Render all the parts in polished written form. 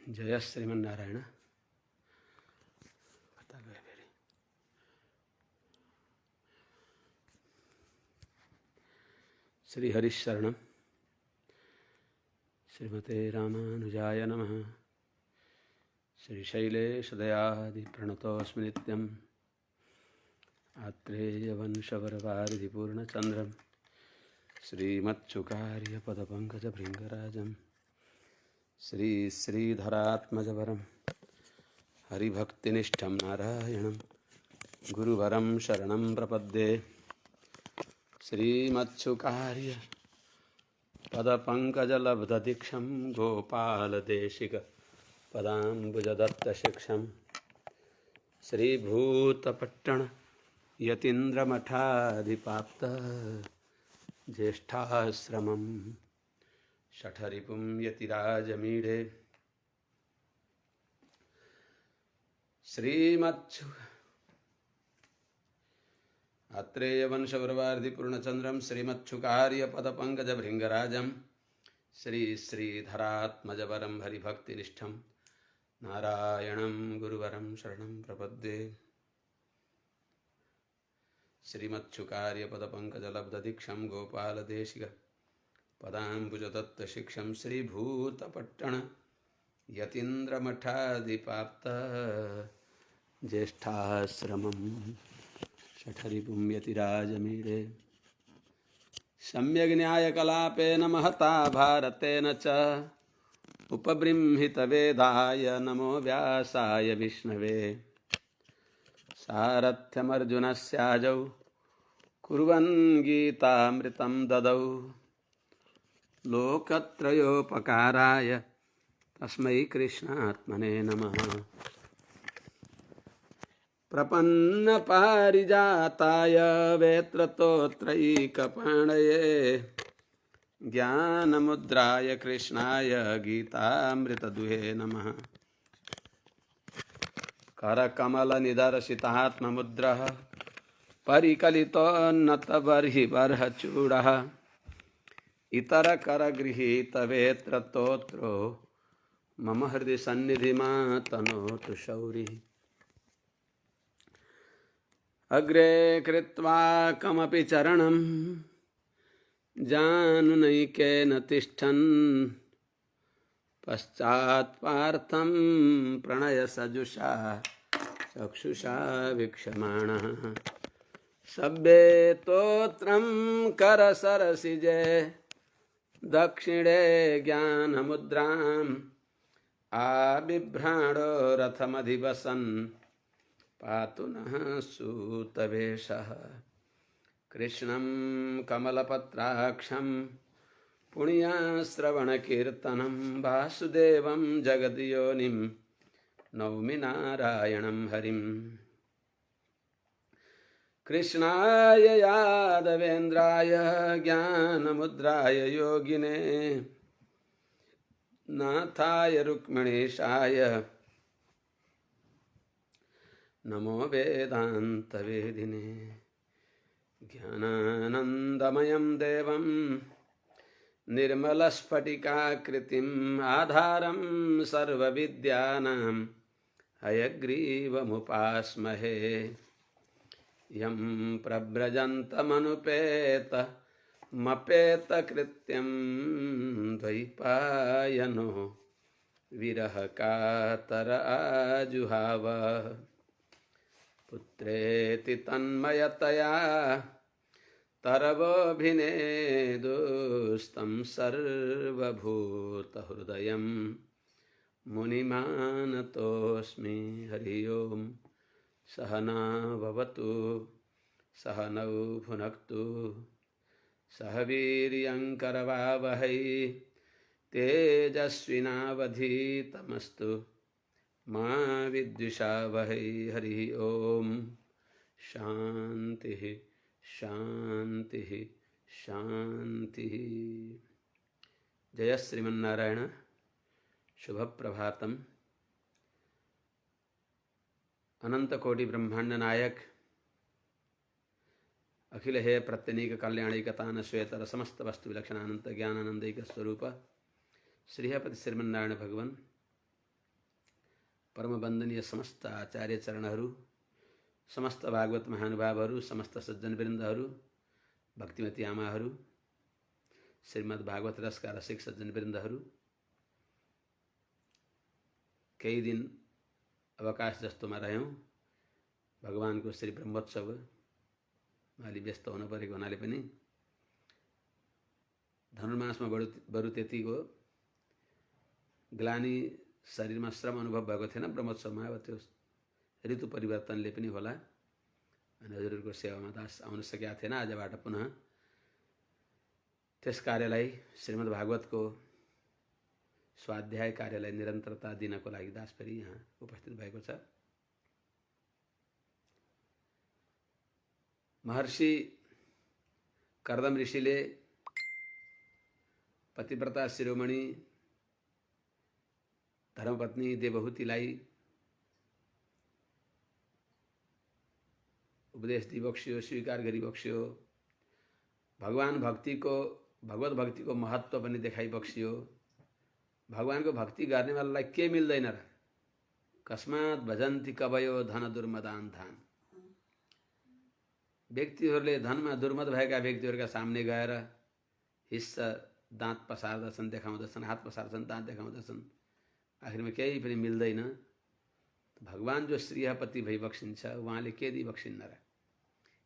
जय श्रीमन्नारायण। श्री हरिशरणं श्रीमते रामानुजाय नमः। श्रीशैलेशदयादि प्रणतोऽस्मि नित्यम्। आत्रेयवंशवरवारिधिपूर्णचन्द्रं श्रीमच्छुकार्यपदपङ्कजभृङ्गराजं श्रीधरात्मजवरं हरिभक्तिनिष्ठं नारायणं गुरुवरं शरणं प्रपद्ये। श्रीमच्छुकार्य पदपङ्कजलब्धदीक्षं गोपालदेशिकपदाम्बुजदत्तशिक्षं श्रीभूतपट्टण यतीन्द्रमठाधिपाप्त ज्येष्ठाश्रमं शठरिपुं यतिराजमीढे। आत्रेयवंशवरवारिधिपूर्णचन्द्रं श्रीमच्छुकार्यपदपङ्कजभृङ्गराजं श्रीधरात्मजवरं हरिभक्तिनिष्ठं नारायणं गुरुवरं शरणं प्रपद्ये। श्रीमच्छुकार्यपदपङ्कजलब्धदीक्षं गोपालदेशिकपदाम्बुजदत्तशिक्षं श्रीभूतपट्टण यतीन्द्रमठाधिपाप्त ज्येष्ठाश्रमं शठरिपुं यतिराजमीढे। सम्यग्न्यायकलापेन महता भारतेन च उपबृंहितवेदाय नमो व्यासाय विष्णवे। सारथ्यमर्जुनस्याजौ कुर्वन् गीतामृतं ददौ लोकत्रयोपकाराय तस्मै कृष्णात्मने नमः। प्रपन्नपारिजाताय वेत्रतोत्रैकपाणये ज्ञानमुद्राय कृष्णाय गीतामृतदुहे नमः। करकमलनिदर्शितात्ममुद्रः परिकलितोन्नतबर्हिबर्हचूडः इतरकरगृहीतवेत्रतोत्रो मम हृदि सन्निधिमातनोतु शौरिः। अग्रे कृत्वा कमपि चरणं जानुनैकेन तिष्ठन् पश्चात्पार्थं प्रणयसजुषा चक्षुषा वीक्षमाणः। सब्बे तोत्रं करसरसिजे दक्षिणे ज्ञानमुद्राम् आबिभ्राणो रथमधिवसन् पातु नः सूतवेषः। कृष्णं कमलपत्राक्षं पुण्याश्रवणकीर्तनं वासुदेवं जगद्योनिं नौमि नारायणं हरिं। कृष्णाय यादवेन्द्राय ज्ञानमुद्राय योगिने नाथाय रुक्मिणीशाय नमो वेदान्तवेदिने। ज्ञानानन्दमयं देवं निर्मलस्फटिकाकृतिम् आधारं सर्वविद्यानां हयग्रीवमुपास्महे। यं प्रव्रजन्तमनुपेतमपेतकृत्यं द्वैपायनो विरहकातर आजुहाव। पुत्रेति तन्मयतया तरवोऽभिनेदुस्तं सर्वभूतहृदयं मुनिमानतोऽस्मि। हरि ओं। सहना भवतु सहनौ भुनक्तु सह वीर्यङ्करवावहै तेजस्विनावधीतमस्तु मा विद्विषावहै। हरि ओं। शान्तिः शान्तिः शान्तिः। जय श्रीमन्नारायण। शुभप्रभातम्। अनंत कोटि ब्रह्मांड नायक अखिल हे प्रत्यनीक कल्याणिकतान श्वेतर समस्त वस्तु विलक्षण अनंत ज्ञान आनंदिक स्वरूप श्रीहपति श्रीमन्नारायण भगवान परम वन्दनीय समस्त आचार्य चरणहरू, समस्त भागवत महानुभावहरू, समस्त सज्जनवृन्दहरू, भक्तिमती आमाहरू, श्रीमद् भागवत रसका रसिक सज्जनवृन्दहरू, केही दिन अवकाश जस्तोमा रह्यौँ। भगवानको श्री ब्रह्मोत्सवमा अलि व्यस्त हुन परेको हुनाले पनि धनुर्मासमा बरु त्यतिको ग्लानी शरीरमा श्रम अनुभव भएको थिएन। ब्रह्मोत्सवमा अब त्यो ऋतु परिवर्तनले पनि होला अनि हजुरहरूको सेवामा दास आउन सकेका थिएन। आजबाट पुनः त्यस कार्यलाई श्रीमद् भागवतको स्वाध्याय कार्यलाई निरन्तरता दिनको लागि दास फेरि यहाँ उपस्थित भएको छ। महर्षि कर्दम ऋषिले पतिव्रता शिरोमणि धर्मपत्नी देवहूतिलाई उपदेश दिबक्स्यो, स्वीकार गरिबक्स्यो। भगवान भगवत भक्तिको महत्त्व पनि देखाइबक्स्यो। भगवानको भक्ति गर्नेवालालाई के मिल्दैन र? कस्मात् भजन्ति कवयो धन दुर्मदान धान। व्यक्तिहरूले धनमा दुर्मद भएका व्यक्तिहरूका सामने गएर हिस्सा दाँत पसार्दछन्, देखाउँदछन्, हात पसार्छन्, दाँत देखाउँदछन्, आखिरमा केही पनि मिल्दैन। भगवान जो श्रीहपति भइबक्सिन्छ उहाँले के दिइबक्सिन्न र?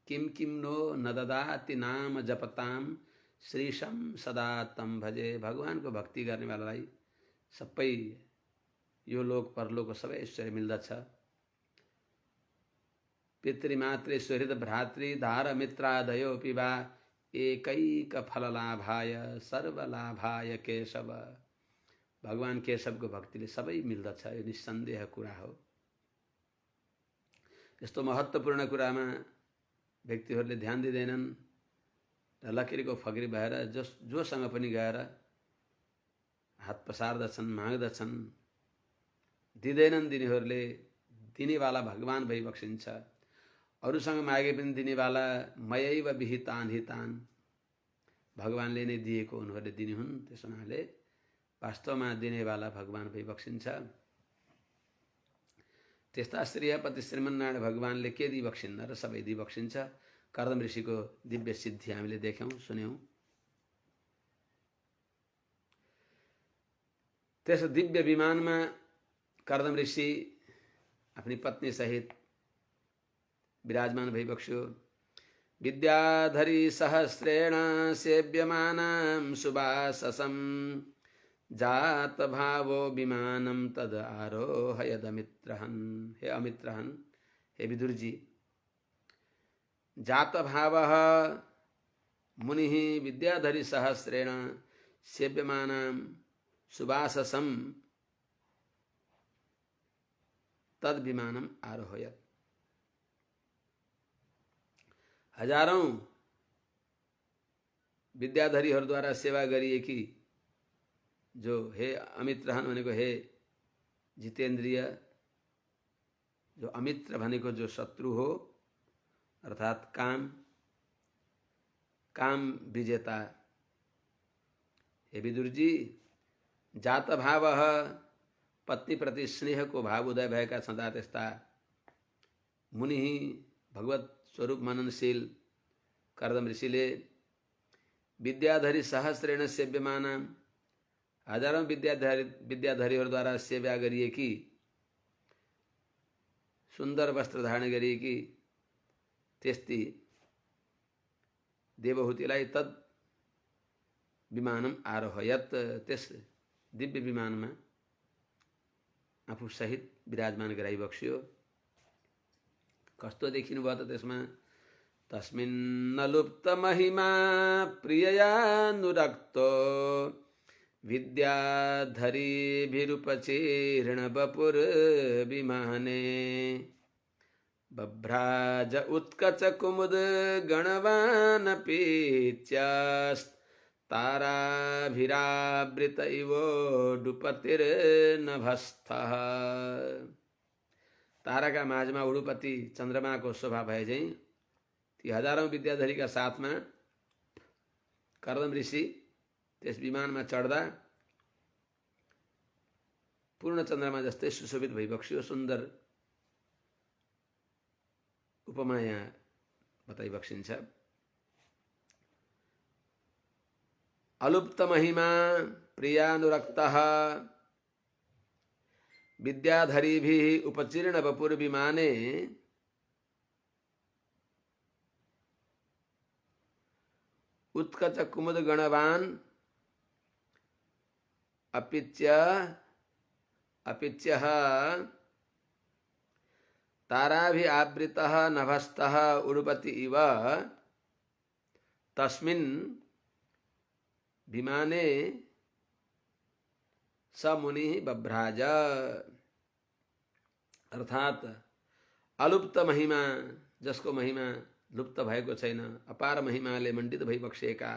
किम किम नो न ददाति नाम जपताम श्रीशम सदा तम भजे। भगवानको भक्ति गर्नेवालालाई सबै यो लोक परलोकको सबै ऐश्वर्य मिल्दछ। पितृमातृ सुहृद भ्रातृ धार मित्रादयोऽपि वा एकैक फललाभाय सर्वलाभाय केशव। भगवान केशवको भक्तिले सबै मिल्दछ, यो निस्सन्देह कुरा हो। यस्तो महत्त्वपूर्ण कुरामा व्यक्तिहरूले ध्यान दिँदैनन् र लकिरीको फक्री भएर जोसँग पनि गएर हात पसार्दछन्, माग्दछन्, दिँदैनन्। दिनेहरूले दिनेवाला भगवान भइबक्सिन्छ। अरूसँग मागे पनि दिनेवाला मयैव विहितान हितान। भगवानले नै दिएको उनीहरूले दिने हुन्। त्यस हुनाले वास्तवमा दिनेवाला भगवान भइबक्सिन्छ। त्यस्ता श्रीहपति श्रीमन्नारायण भगवानले के दिइबक्सिन्न र? सबै दिइबक्सिन्छ। कर्दम ऋषिको दिव्य सिद्धि हामीले देख्यौँ, सुन्यौँ। त्यस दिव्य विमानमा कर्दम ऋषि अपनी पत्नी सहित विराजमान भइबक्स्यो। विद्याधरी सहस्रेण सेव्यमानां सुबाससं जात भावो विमानं तद आरोहयदमित्रहन्। हे अमित्रहन्, हे विदुर जी, जात भावः मुनिः विद्याधरी सहस्रेण सेव्यमानां सुबाससं तद विमानं आरोहयत्। हजारौं विद्याधरीहरूद्वारा सेवा गरिएकी जो हे अमित्रहन् भनेको हे जितेन्द्रिय, जो अमित्र भनेको जो शत्रु हो अर्थात् काम विजेता। हे विदुरजी, जात भावः पत्नी प्रति स्नेहको भाव उदय भएका छँदा त्यस्ता मुनि भगवत स्वरूप मननशील कर्दम ऋषिले विद्याधरी सहस्रेण सेव्यमाना हजारौं विद्याधरीहरूद्वारा सेवा गरिएकी, सुन्दर वस्त्र धारण गरिएकी त्यस्ती देवहूतिलाई तद विमानम आरोहयत्। त्यस दिव्य विमानमा आफू सहित विराजमान गराइबक्स्यो। कस्तो देखिनु भयो त त्यसमा? तस्मिन्न लुप्त महिमा प्रिययानुरक्तो विद्याधरीभिरुपचीर्ण वपुर विमाने बभ्राज उत्कच कुमुद गणवानपीच्यास्ताराभिरावृत इवोडुपतिर्नभस्थः। ताराका माझमा उडुपति चन्द्रमाको शोभा भए झैं ती हजारौं विद्याधरीका साथमा कर्दम ऋषि त्यस विमानमा चढ्दा पूर्ण चन्द्रमा जस्तै सुशोभित भइबक्सियो। सुन्दर उपमा यहाँ बताइबक्सिन्छ। अलुप्त महिमा प्रियानुरक्तः विद्याधरीभिः उपचीर्ण वपुर्विमाने उत्कच कुमुद गणवान अपिच्यः ताराभि आवृतः नभस्तः उडुपति इव तस्मिन् विमाने स मुनि बभ्राज। अर्थात अलुप्त महिमा, जसको महिमा लुप्त भएको छैन, अपार महिमाले मण्डित भइबक्सिएका,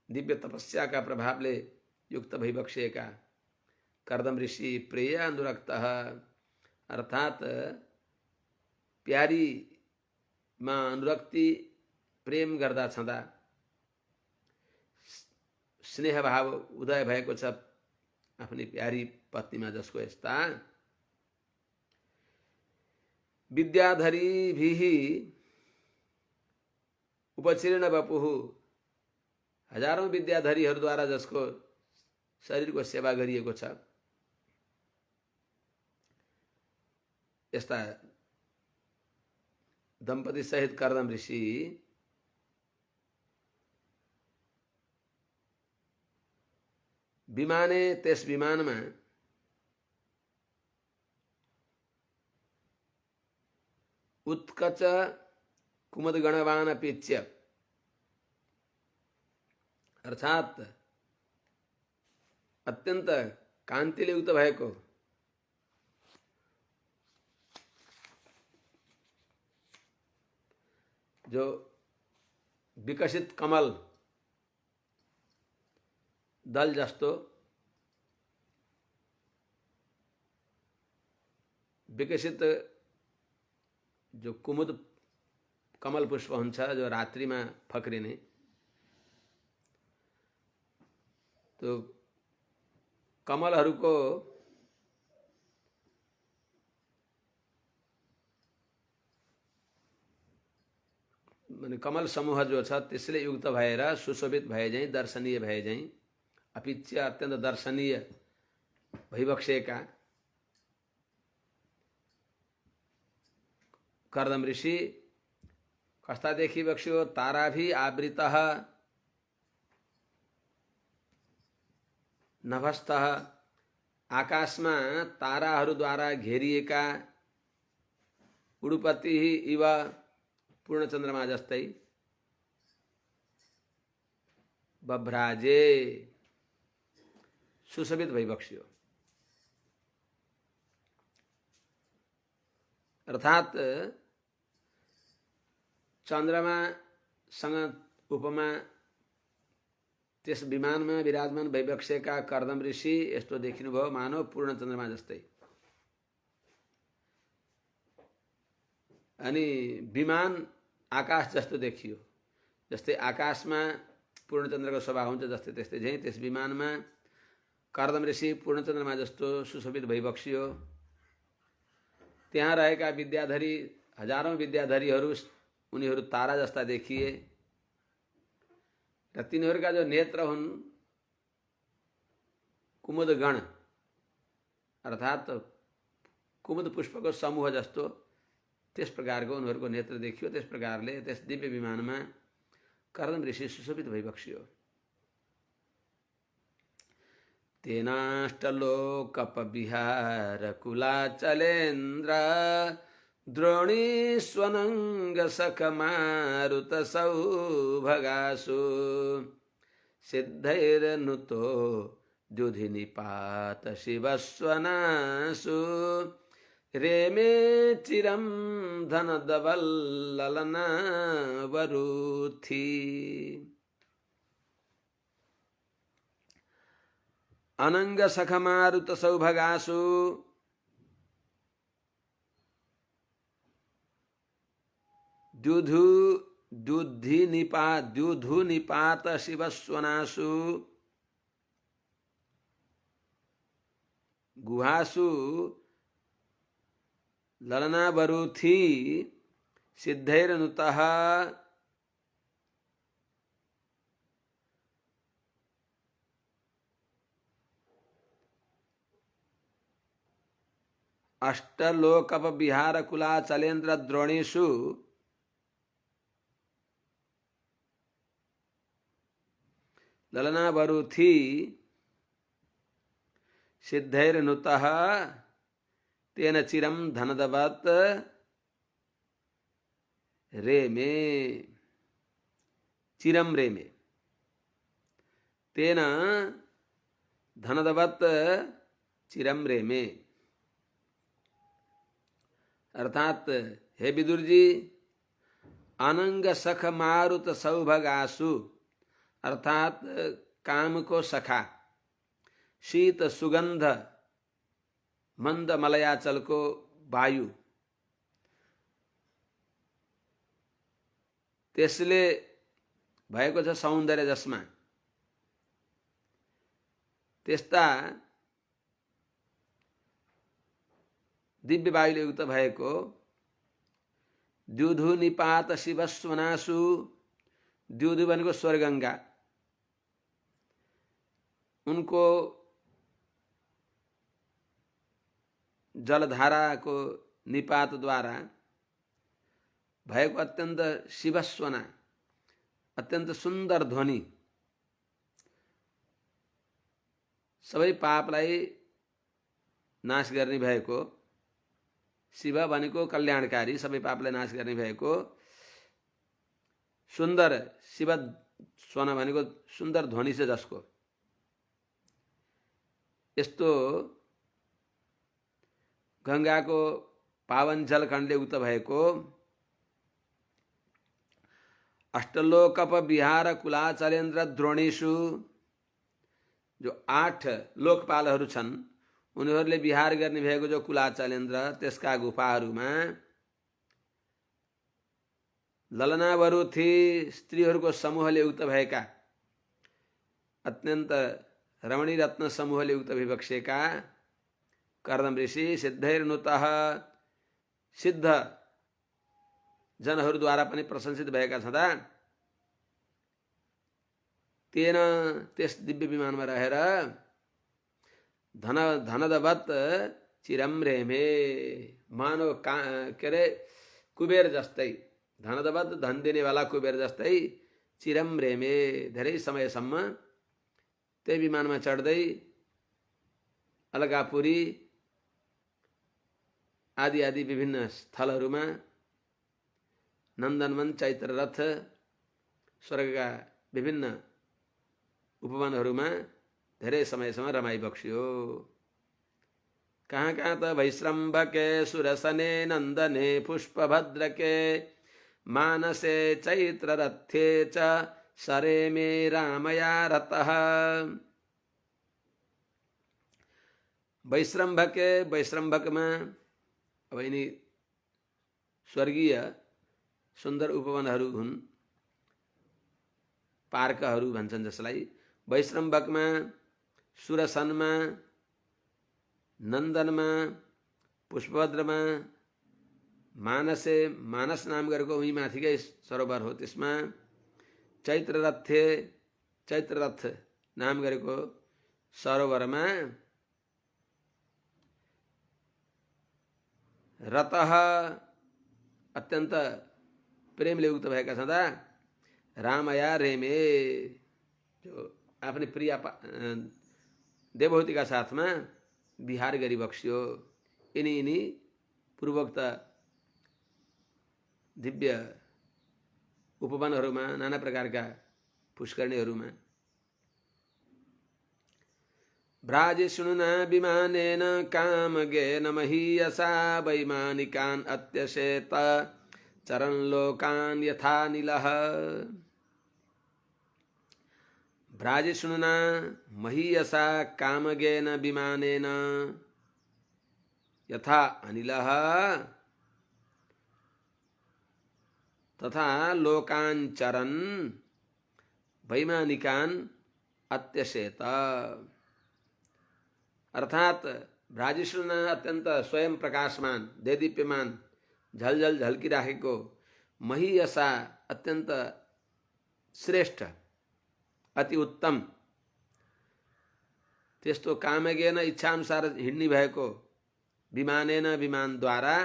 दिव्य तपस्याका प्रभावले युक्त भइबक्सिएका कर्दम ऋषि प्रिय अनुरक्तः, अर्थात प्यारीमा अनुरक्ति प्रेम गर्दा छँदा स्नेह भाव उदय भएको छ आफ्नी प्यारी पत्नीमा, जसको यस्ता विद्याधरीभिः उपचीर्ण वपुः, हजारौं विद्याधरीहरूद्वारा जसको शरीरको सेवा गरिएको छ, यस्ता दम्पति सहित कर्दम ऋषि विमाने, त्यस विमानमा उत्कच कुमुद गणवान अपिच्य, अर्थात अत्यंत कान्तिले युक्त भएको जो विकसित कमल दल जस्तो विकसित जो कुमुद कमल पुष्प हुन्छ, जो रात्रिमा फक्रिने, तो कमलहरूको माने कमल समूह जो छ त्यसले युक्त भएर सुशोभित भए झैं, दर्शनीय भए झैं, अपिच्य अत्यन्त दर्शनीय भइबक्सिएका कर्दम ऋषि कस्ता देखिबक्स्यो? ताराभि आवृतः नभस्तः, आकाशमा ताराहरूद्वारा घेरिएका उडुपति इव, पूर्ण चन्द्रमा जस्तै बभ्राजे, सुशोभित भइबक्स्यो। अर्थात चन्द्रमासँग उपमा त्यस विमानमा विराजमान भइबक्सेका कर्दम ऋषि यस्तो देखिनुभयो मानव पूर्ण चन्द्रमा जस्तै। अनि विमान आकाश जस्तो देखियो, जस्तै आकाशमा पूर्ण चन्द्रको शोभा हुन्छ जस्तै त्यस्तै झैं त्यस विमानमा कर्दम ऋषि पूर्ण चन्द्रमा जस्तो सुशोभित भइबक्सियो। त्यहाँ रहेका विद्याधरी, हजारौं विद्याधरीहरू, उनीहरू तारा जस्ता देखिए र तिनीहरूका जो नेत्र हुन् कुमुद गण, अर्थात कुमुद पुष्पको समूह जस्तो, त्यस प्रकारको उनीहरूको नेत्र देखियो। त्यस प्रकारले त्यस दिव्य विमानमा कर्दम ऋषि सुशोभित भइबक्सियो। तेनाष्टलोकपविहार कुलाचलेन्द्र द्रोणीष्वनंग सखमारुत सौभगासु सिद्धैरनुतो द्युधिनिपात शिवस्वनासु रेमे चिरं धनदवल्ललना वरुथि। अनंग सखमारुत सौभगासु, द्युधु निपात शिवस्वनासु, गुहासु ललनावरुथि सिद्धैरनुतः अष्टलोकपविहारकुलाचलेन्द्रद्रोणीषु ललनावरुथि सिद्धैरनुतः तेन चिरं धनदवत् रेमे। चिरम रेमे तेन धनदवत् चिरम रेमे। अर्थात हे विदुर जी, अनंग सख मारुत सौभगासु अर्थात काम को सखा, शीत सुगंध मंद मलयाचल को वायु, त्यसले भएको छ सौन्दर्य जसमा त्यस्ता दिव्य वायुले युक्त भएको द्युधु निपात शिवस्वनासु, द्युधु भनेको स्वर्गंगा, उनको जलधारा को निपात द्वारा भएको अत्यंत शिवस्वना, अत्यंत सुंदर ध्वनि सबै पापलाई नाश गर्ने भएको, शिव भनेको कल्याणकारी, सबै पापलाई नाश गर्ने भएको, सुन्दर शिव स्वन भनेको सुन्दर ध्वनि छ जसको, यस्तो गंगाको पावन जलखण्डले युक्त भएको अष्टलोकप विहार कुलाचलेन्द्र द्रोणीषु, जो 8 लोकपालहरू छन् उनीहरूले विहार गर्ने भएको जो कुलाचलेन्द्र त्यसका गुफाहरूमा ललनावरुथि स्त्रीहरूको समूहले युक्त भएका, अत्यन्त रमणी रत्न समूहले युक्त विवक्षेका कर्दम ऋषि सिद्धैर्नुतः, सिद्ध जनहरूद्वारा पनि प्रशंसित भएका छँदा तेन त्यस दिव्य विमानमा रहेर धनदवत् चिरम रेमे, मानव के अरे कुबेर जस्तै, धनदवत् धन दिने वाला कुबेर जस्तै चिरम रेमे, धेरै समयसम्म त्यही विमानमा चढ्दै अलगापुरी आदि आदि विभिन्न स्थलहरूमा, नन्दनवन, चैत्ररथ, स्वर्गका विभिन्न उपवनहरूमा धेरै समयसम्म रमाई बक्सियो। कहाँ कहाँ त वैश्रम्भके सुरसने नन्दने पुष्पभद्रके मानसे चैत्ररथे च सरे मे रामया रतः। वैश्रम्भके, वैश्रम्भकमा अब यिनी स्वर्गीय सुन्दर उपवनहरू हुन्, पार्कहरू भन्छन् जसलाई। वैश्रम्भकमा, सुरसनमा, नन्दनमा, पुष्पभद्रमा, मानसे, मानस नाम गरेको उही माथिकै सरोवर हो, त्यसमा चैत्ररथे, चैत्ररथ नाम गरेको सरोवरमा रतः अत्यन्त प्रेमले युक्त भएका छँदा रामया रेमे, जो आफ्नै प्रिय देवहूतिका साथमा विहार गरी बक्सियो। यिनी पूर्वोक्त दिव्य उपवनहरूमा, नाना प्रकारका पुष्करणीहरूमा। भ्राजिष्णुना विमानेन कामगेन महीयसा वैमानिकान् अत्यशेत चरन् लोकान् यथा नीलः। भ्राजिष्णुना महीयसा कामगेन विमानेन यथा अनिलः तथा लोकान् चरन् वैमानिकान् अत्यशेत। अर्थात ब्राजिसुलना अत्यन्त स्वयं प्रकाशमान देदीप्यमान झलझल झल्किराखेको महियसा अत्यन्त श्रेष्ठ अति उत्तम त्यस्तो कामज्ञेन इच्छाअनुसार हिँड्ने भएको विमानेन विमानद्वारा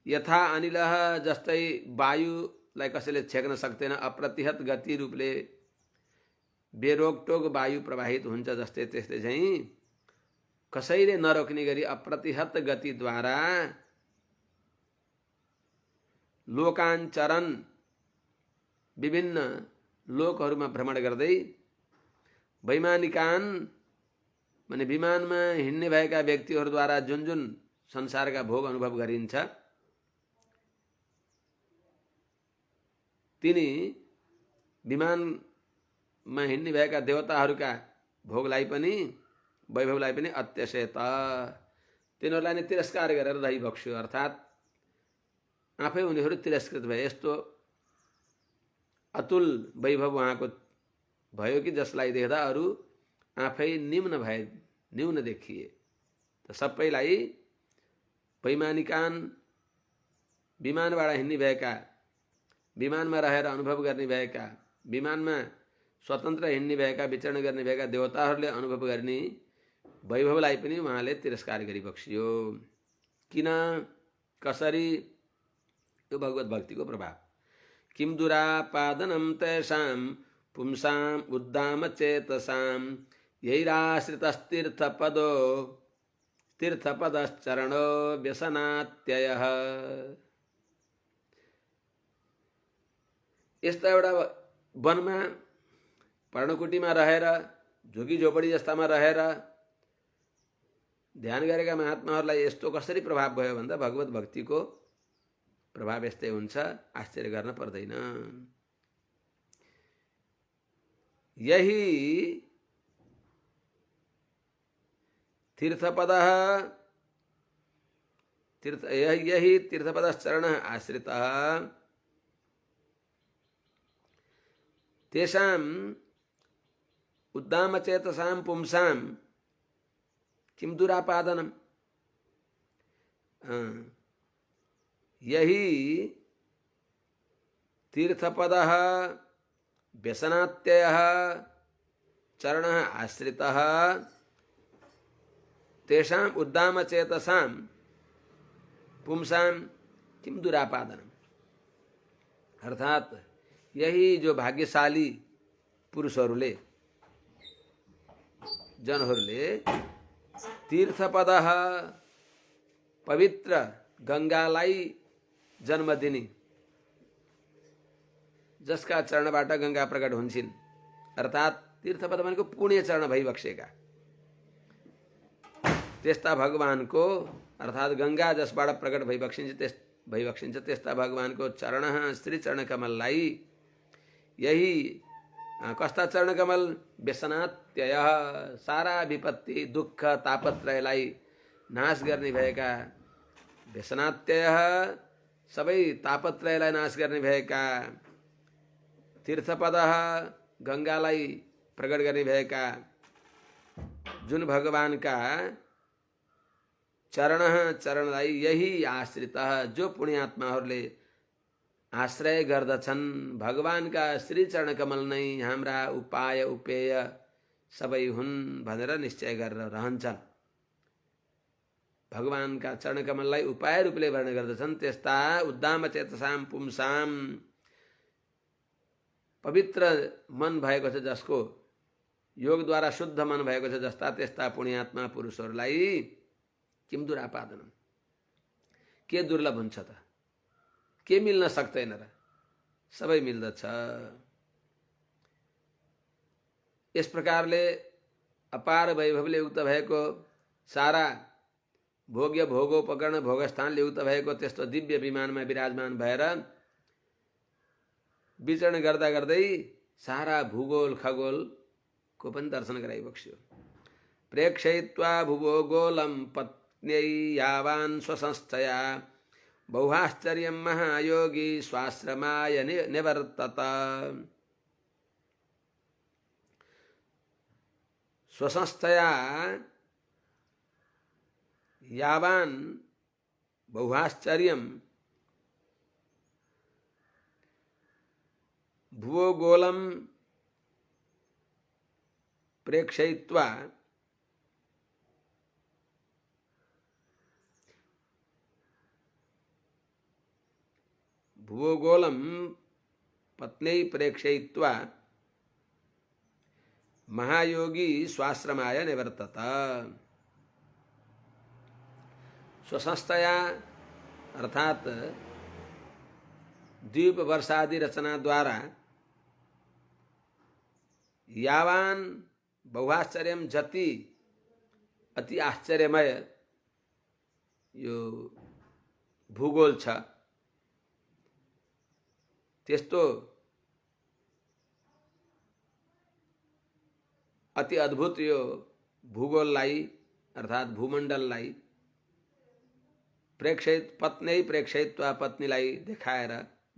यथा अनिलः जस्तै वायुलाई कसैले छेक्न सक्दैन अप्रतिहत गति रूपले बेरोकटोक वायु प्रवाहित हुन्छ जस्तै त्यस्तै चाहिँ कसैले नरोक्ने गरी अप्रतिहत गतिद्वारा लोकाञ्चरण विभिन्न लोकहरूमा भ्रमण गर्दै वैमानिकान माने विमानमा हिँड्ने भएका व्यक्तिहरूद्वारा जुन जुन संसारका भोग अनुभव गरिन्छ तिनी विमानमा हिँड्ने भएका देवताहरूका भोगलाई पनि वैभवलाई पनि अत्यशेत तिनीहरूलाई नै तिरस्कार गरेर रहिबक्स्यो अर्थात् आफै उनीहरू तिरस्कृत भए। यस्तो अतुल वैभव उहाँको भयो कि जसलाई देख्दा अरू आफै न्यून देखिए। त सबैलाई वैमानिकान विमानबाट हिँड्ने भएका विमानमा रहेर अनुभव गर्ने भएका विमानमा स्वतन्त्र हिँड्ने भएका विचरण गर्ने भएका देवताहरूले अनुभव गर्ने वैभवलाई पनि उहाँले तिरस्कार गरिबक्सियो। किन कसरी? यो भगवत भक्तिको प्रभाव। किम दुरापादनम तेषां पुंसाम उद्दाम चेतसां यैराश्रितस्तीर्थपदो तीर्थपदश्चरणो व्यसनात्ययः। यस्ता एउटा वनमा पर्णकुटीमा रहेर झोकी झोपडी जस्तामा रहेर ध्यान गरेका महात्माहरूलाई यस्तो कसरी प्रभाव भयो भन्दा भगवत भक्तिको प्रभाव यस्तै हुन्छ, आश्चर्य गर्न पर्दैन। यही तीर्थपदश्चरण आश्रितः तेषाम् उद्दामचेतसां पुंसां किम दुरापादनम। यही तीर्थपदः व्यसनात्ययः चरणः आश्रितः तेषां उद्दामचेतसां पुंसां किम दुरापादनम। अर्थात यही जो भाग्यशाली पुरुषहरूले जनहरूले तीर्थपदः पवित्र गंगालाई जन्म दिने जसका चरणबाट गंगा प्रकट हुन्छन् अर्थात तीर्थपद भनेको पुण्य चरण भइबक्सेका त्यस्ता भगवानको अर्थात गंगा जसबाट प्रकट भइबक्सिन्छ त्यस्ता भगवानको चरण श्री चरण कमललाई यही कस्ता चरण कमल व्यसनात्यय सारा विपत्ति दुख तापत्रयलाई नाश गर्ने भएका व्यसनात्यय सबै तापत्रयलाई नाश गर्ने भएका तीर्थपद गंगालाई प्रकट गर्ने भएका जुन भगवानका चरणलाई यही आश्रित जो पुण्यात्माहरूले आश्रय गर्दछन् भगवानका श्री चरण कमल नै हाम्रा उपाय उपेय सबै हुन् भनेर निश्चय गरेर रहन्छन्। भगवानका चरण कमललाई उपाय रूपले वर्णन गर्दछन् त्यस्ता उद्दाम चेतसां पुंसां पवित्र मन भएको छ जसको योगद्वारा शुद्ध मन भएको छ जस्ता त्यस्ता पुण्यात्मा पुरुषहरूलाई किम दुरापादनम के दुर्लभ हुन्छ त के मिल्न सक्दैन र सबै मिल्दछ। यस प्रकारले अपार वैभवले युक्त भएको सारा भोग्य भोगोपकरण भोगस्थानले युक्त भएको त्यस्तो दिव्य विमानमा विराजमान भएर विचरण गर्दा गर्दै सारा भूगोल खगोलको पनि दर्शन गराइबक्स्यो। प्रेक्षयित्वा भुवोगोलं पत्न्यै यावान् स्वसंस्थया बहुआश्चर्यं महायोगी स्वाश्रमाय निवर्तत। स्वसंस्थया यावान बहुआश्चर्यम भुवोगोलम प्रेक्षयित्वा भुवोगोलम पत्नी प्रेक्षयित्वा महायोगी स्वाश्रमाय निवर्तत। स्वसंस्थया अर्थात द्वीप वर्षादि रचना द्वारा यावान बहुआश्चर्यम जति अति आश्चर्यमय यो भूगोल छ त्यस्तो अति अद्भुत यो भूगोललाई अर्थात भूमण्डललाई प्रेक्षित पत्नी प्रेक्षयित्वा पत्नीलाई देखाएर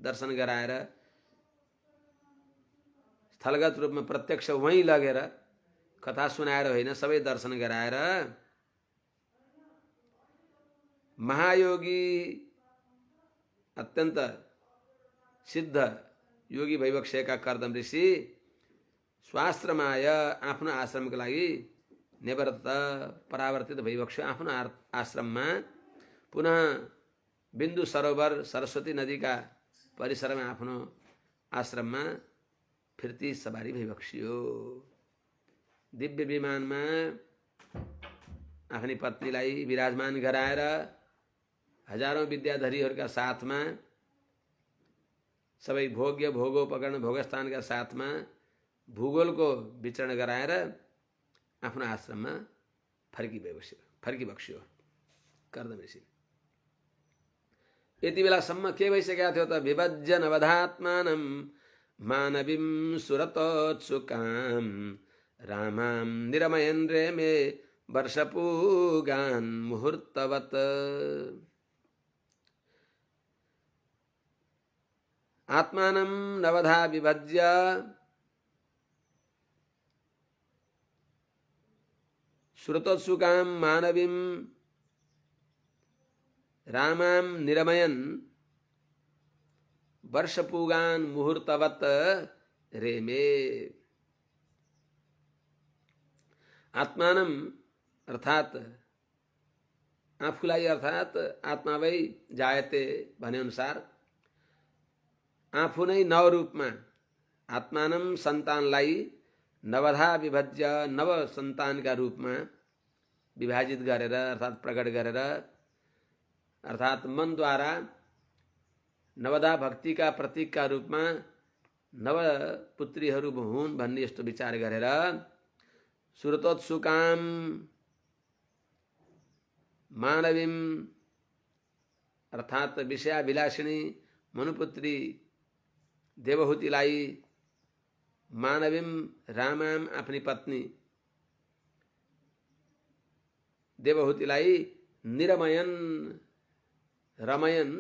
दर्शन गराएर स्थलगत रूपमा प्रत्यक्ष वहीं लगेर कथा सुनाएर होइन सबै दर्शन गराएर महायोगी अत्यन्त सिद्ध योगी भइबक्सेका कर्दम ऋषि स्वाश्रमाय आफ्नो आश्रमको लागि निवृत्त परावर्तित भइबक्स्यो आफ्नो आश्रममा पुनः बिन्दु सरोवर सरस्वती नदीका परिसरमा आफ्नो आश्रममा फिर्ती सवारी भइबक्स्यो। दिव्य विमानमा आफ्नी पत्नीलाई विराजमान गराएर हजारौं विद्याधरीहरूका साथमा सबै भोग्य भोगोपकरण भोगस्थानका साथमा भूगोलको विचरण गराएर आफ्नो आश्रममा फर्किबक्स्यो कर्दम ऋषि। यति बेलासम्म के भइसकेको थियो त विभज्य नवधात्मानं मानवीं सुरतोत्सुकां रामां निरमयन् रेमे वर्षपूगान् मुहूर्तवत्। आत्मानं नवधा विभज्य श्रुतोत्सुकां मानवीं रामां निरमयन् वर्षपूगान् मुहूर्तवत् रेमे। आत्मानं अर्थात आफूलाई अर्थात आत्मा वै जायते भने अनुसार आफू नै नव रूपमा आत्मानं सन्तानलाई नवधा विभज्य नव सन्तानका रूपमा विभाजित गरेर अर्थात प्रकट गरेर अर्थात मनद्वारा नवधा भक्तिका प्रतीकका रूपमा नव पुत्रीहरू हुन् भन्ने यस्तो विचार गरेर सुरतोत्सुकाम मानवीं अर्थात विषयाभिलाषिणी मनुपुत्री देवहूतिलाई मानवीं रामां आफ्नी पत्नी देवहूतिलाई निरमयन रमयन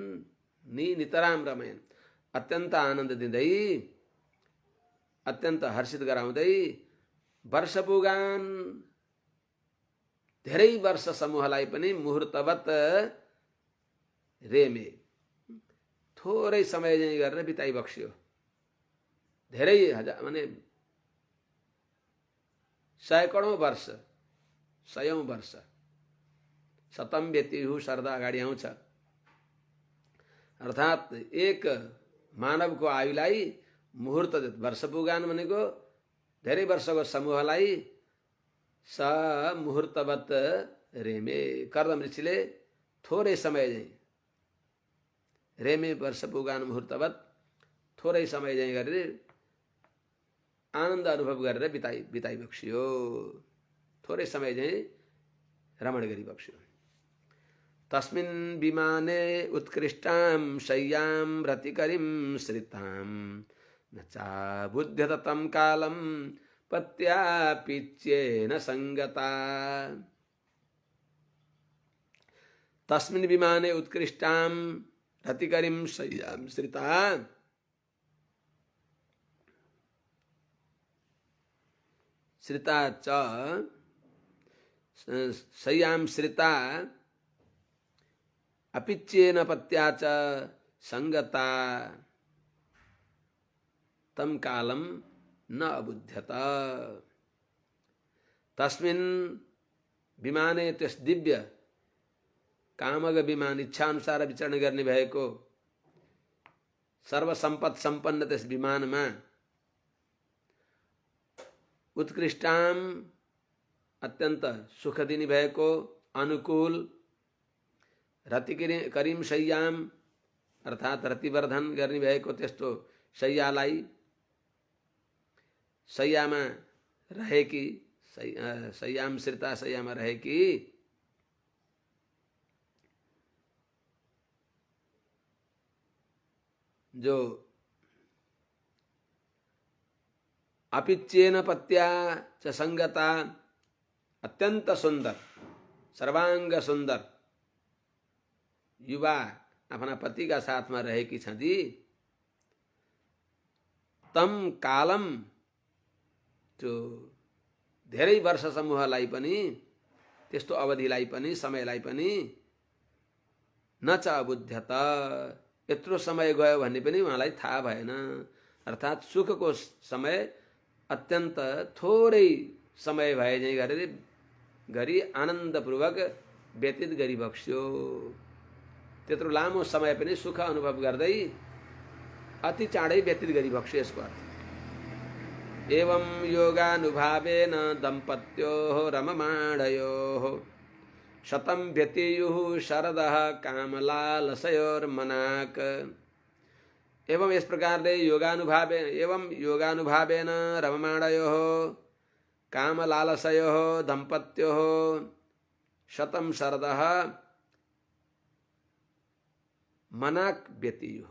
नितराम रमयन अत्यन्त आनन्द दिँदै अत्यन्त हर्षित गराउँदै वर्षपुगान धेरै वर्ष समूहलाई पनि मुहूर्तवत रेमे थोरै समय चाहिँ गरेर बिताइबक्स्यो। धेरै हजार माने सैकडौं वर्ष सयौं वर्ष शतम व्यतिहु शरद अगाडि आउँछ अर्थात एक मानवको आयुलाई मुहूर्त वर्ष पुगान भनेको धेरै वर्षको समूहलाई स मुहूर्तवत रेमे कर्दम ऋषिले थोरै समय चाहिँ रेमे वर्ष पुगान मुहूर्तवत थोरै समय चाहिँ गरेर आनन्द अनुभव गरेर बिताइबक्स्यो थोरै समय चाहिँ रमण गरिबक्स्यो। तस्मिन् विमाने उत्कृष्टां शय्यां रतिकरीं श्रितां न चाबुध्यत तं कालं पत्या पीच्येन संगता। तस्मिन् विमाने उत्कृष्टां रतिकरीं शय्यां श्रिता श्रिता च शय्यां श्रिता अपिच्येन पत्या च संगता तम कालम न अबुध्यत। तस्मिन् विमाने त्यस दिव्य कामग विमान इच्छा अनुसार विचरण गर्ने भएको सर्वसम्पत सम्पन्न त्यस विमानमा उत्कृष्टाम अत्यन्त सुख दिने भएको अनुकूल रति करीम शय्याम अर्थात रतिवर्धन गर्ने भएको त्यस्तो शय्यालाई शय्यामा रहेकी शय्याम श्रिता शय्यामा रहेकी जो अपिच्येन पत्या च संगता अत्यंत सुंदर सर्वांग सुंदर युवा अपना पति का साथ में रहेकी छँदी तम कालम त्यो धेरै वर्ष समूहलाई पनि त्यस्तो अवधिलाई पनि समयलाई पनि न च अबुध्यत यत्रो समय गयो भन्ने पनि उहाँलाई थाहा भएन। अर्थात सुखको समय अत्यन्त थोरै समय भए झैं गरेर गरी आनन्दपूर्वक व्यतीत गरी बक्स्यो। त्यत्रो लामो समय पनि सुख अनुभव गर्दै अति चाँडै व्यतीत गरी बक्स्यो यसको अर्थ। एवं योगानुभावेन दम्पत्योः रममाणयोः शतं व्यतीयुः शरदः कामलालसयोर्मनाक। एवं इस प्रकारले योगानुभावेन रममाणयोः कामलालसयोः दम्पत्योः शतं शरदः मनाक व्यतीयुः।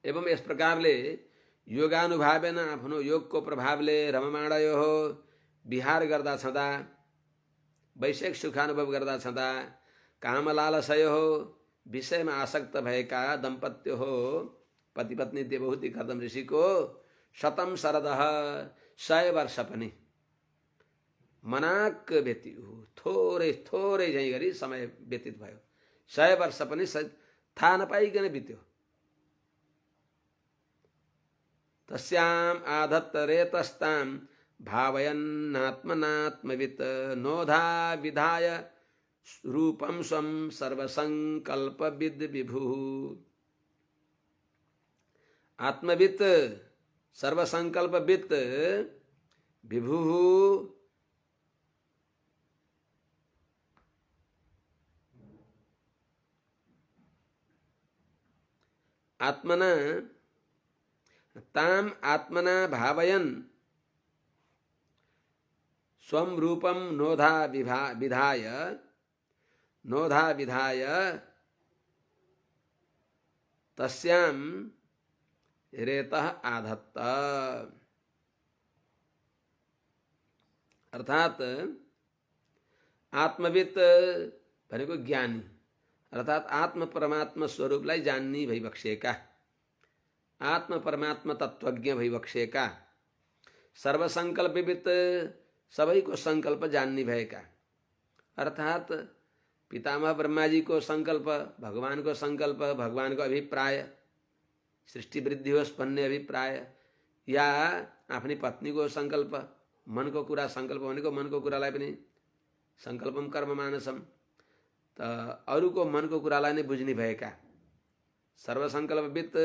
एवं इस प्रकारले योगानुभावेन आफ्नो योगको प्रभावले रममाणयोः विहार गर्दा छँदा वैषयिक सुखानुभव गर्दा छँदा कामलालसयोः विषयमा आसक्त भएका दम्पत्यो हो पति पत्नी देवहूति कर्दम ऋषिको शतम शरदः 100 वर्ष पनि मनाक व्यतीयुः थोरै थोरै झैं गरी समय व्यतीत भयो। 100 वर्ष पनि थाहा नपाइकन बित्यो। तस्याम आधत्त रेतस्ताम भावयन्नात्मनात्मवित् नोधा विधाय रूपम स्वं सर्वसंकल्पविद विभुः। आत्मवित् सर्वसंकल्पवित् विभुः आत्मना ताम आत्मना भावयन् स्वं रूपम नोधा विधाय तस्याम रेतः आधत्त। अर्थात आत्मवित् भनेको ज्ञानी अर्थात आत्म परमात्मा स्वरूपलाई जान्ने भइबक्सेका आत्म परमात्मा तत्वज्ञ भइबक्सेका सर्वसंकल्पवित् सबैको संकल्प जान्ने भएका अर्थात पितामह ब्रह्मा जी को संकल्प भगवान को संकल्प भगवान को अभिप्राय सृष्टि वृद्धि होस् भन्ने अभिप्राय या आफ्नी पत्नी को संकल्प मन को कुरा संकल्प भनेको मन को कुरालाई पनि संकल्पम कर्म मानसम त अरूको मन को कुरालाई नै बुझ्ने भएका सर्वसंकल्पवित्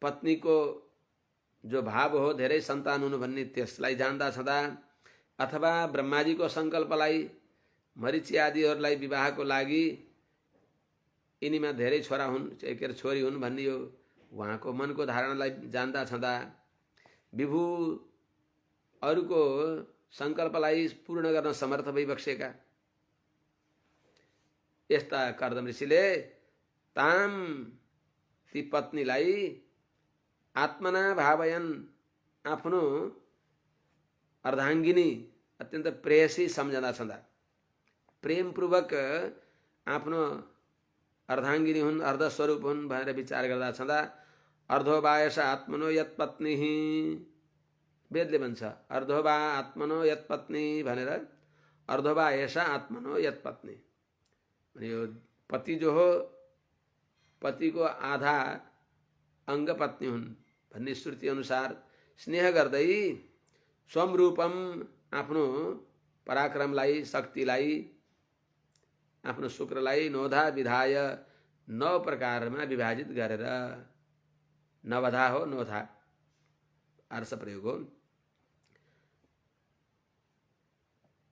पत्नी को जो भाव हो धेरै सन्तान हुनु भन्ने त्यसलाई जान्दा छँदा अथवा ब्रह्माजी को संकल्पलाई मरीचि आदिहरूलाई विवाहको लागि यिनीमा धेरै छोरा हुन् के छोरी हुन् भन्ने यो उहाँको मनको धारणालाई जान्दा छँदा विभु अरूको संकल्पलाई पूर्ण गर्न समर्थ भइबक्सेका यस्ता कर्दम ऋषिले ताम ती पत्नीलाई आत्मना भावयन् आफ्नो अर्धाङ्गिनी अत्यन्त प्रेयसी सम्झँदा छँदा प्रेमपूर्वक आफ्नो अर्धाङ्गिनी हुन् अर्धस्वरूप हुन् भनेर विचार गर्दा छँदा अर्धोबायस आत्मनो यत्पत्नी वेदले भन्छ अर्धोबा आत्मनो यत्पत्नी भनेर अर्धवा ऐसा आत्मनो यत पत्नी। यो पति जो हो, पति को आधा अंग पत्नी हुन् भन्ने श्रुति अनुसार स्नेह गर्दै स्वम रूपम आफ्नो पराक्रमलाई, शक्तिलाई, आफ्नो शुक्रलाई नोधा विधाय 9 प्रकारमा विभाजित गरेर, नवधा हो नोधा आर्ष प्रयोग हो,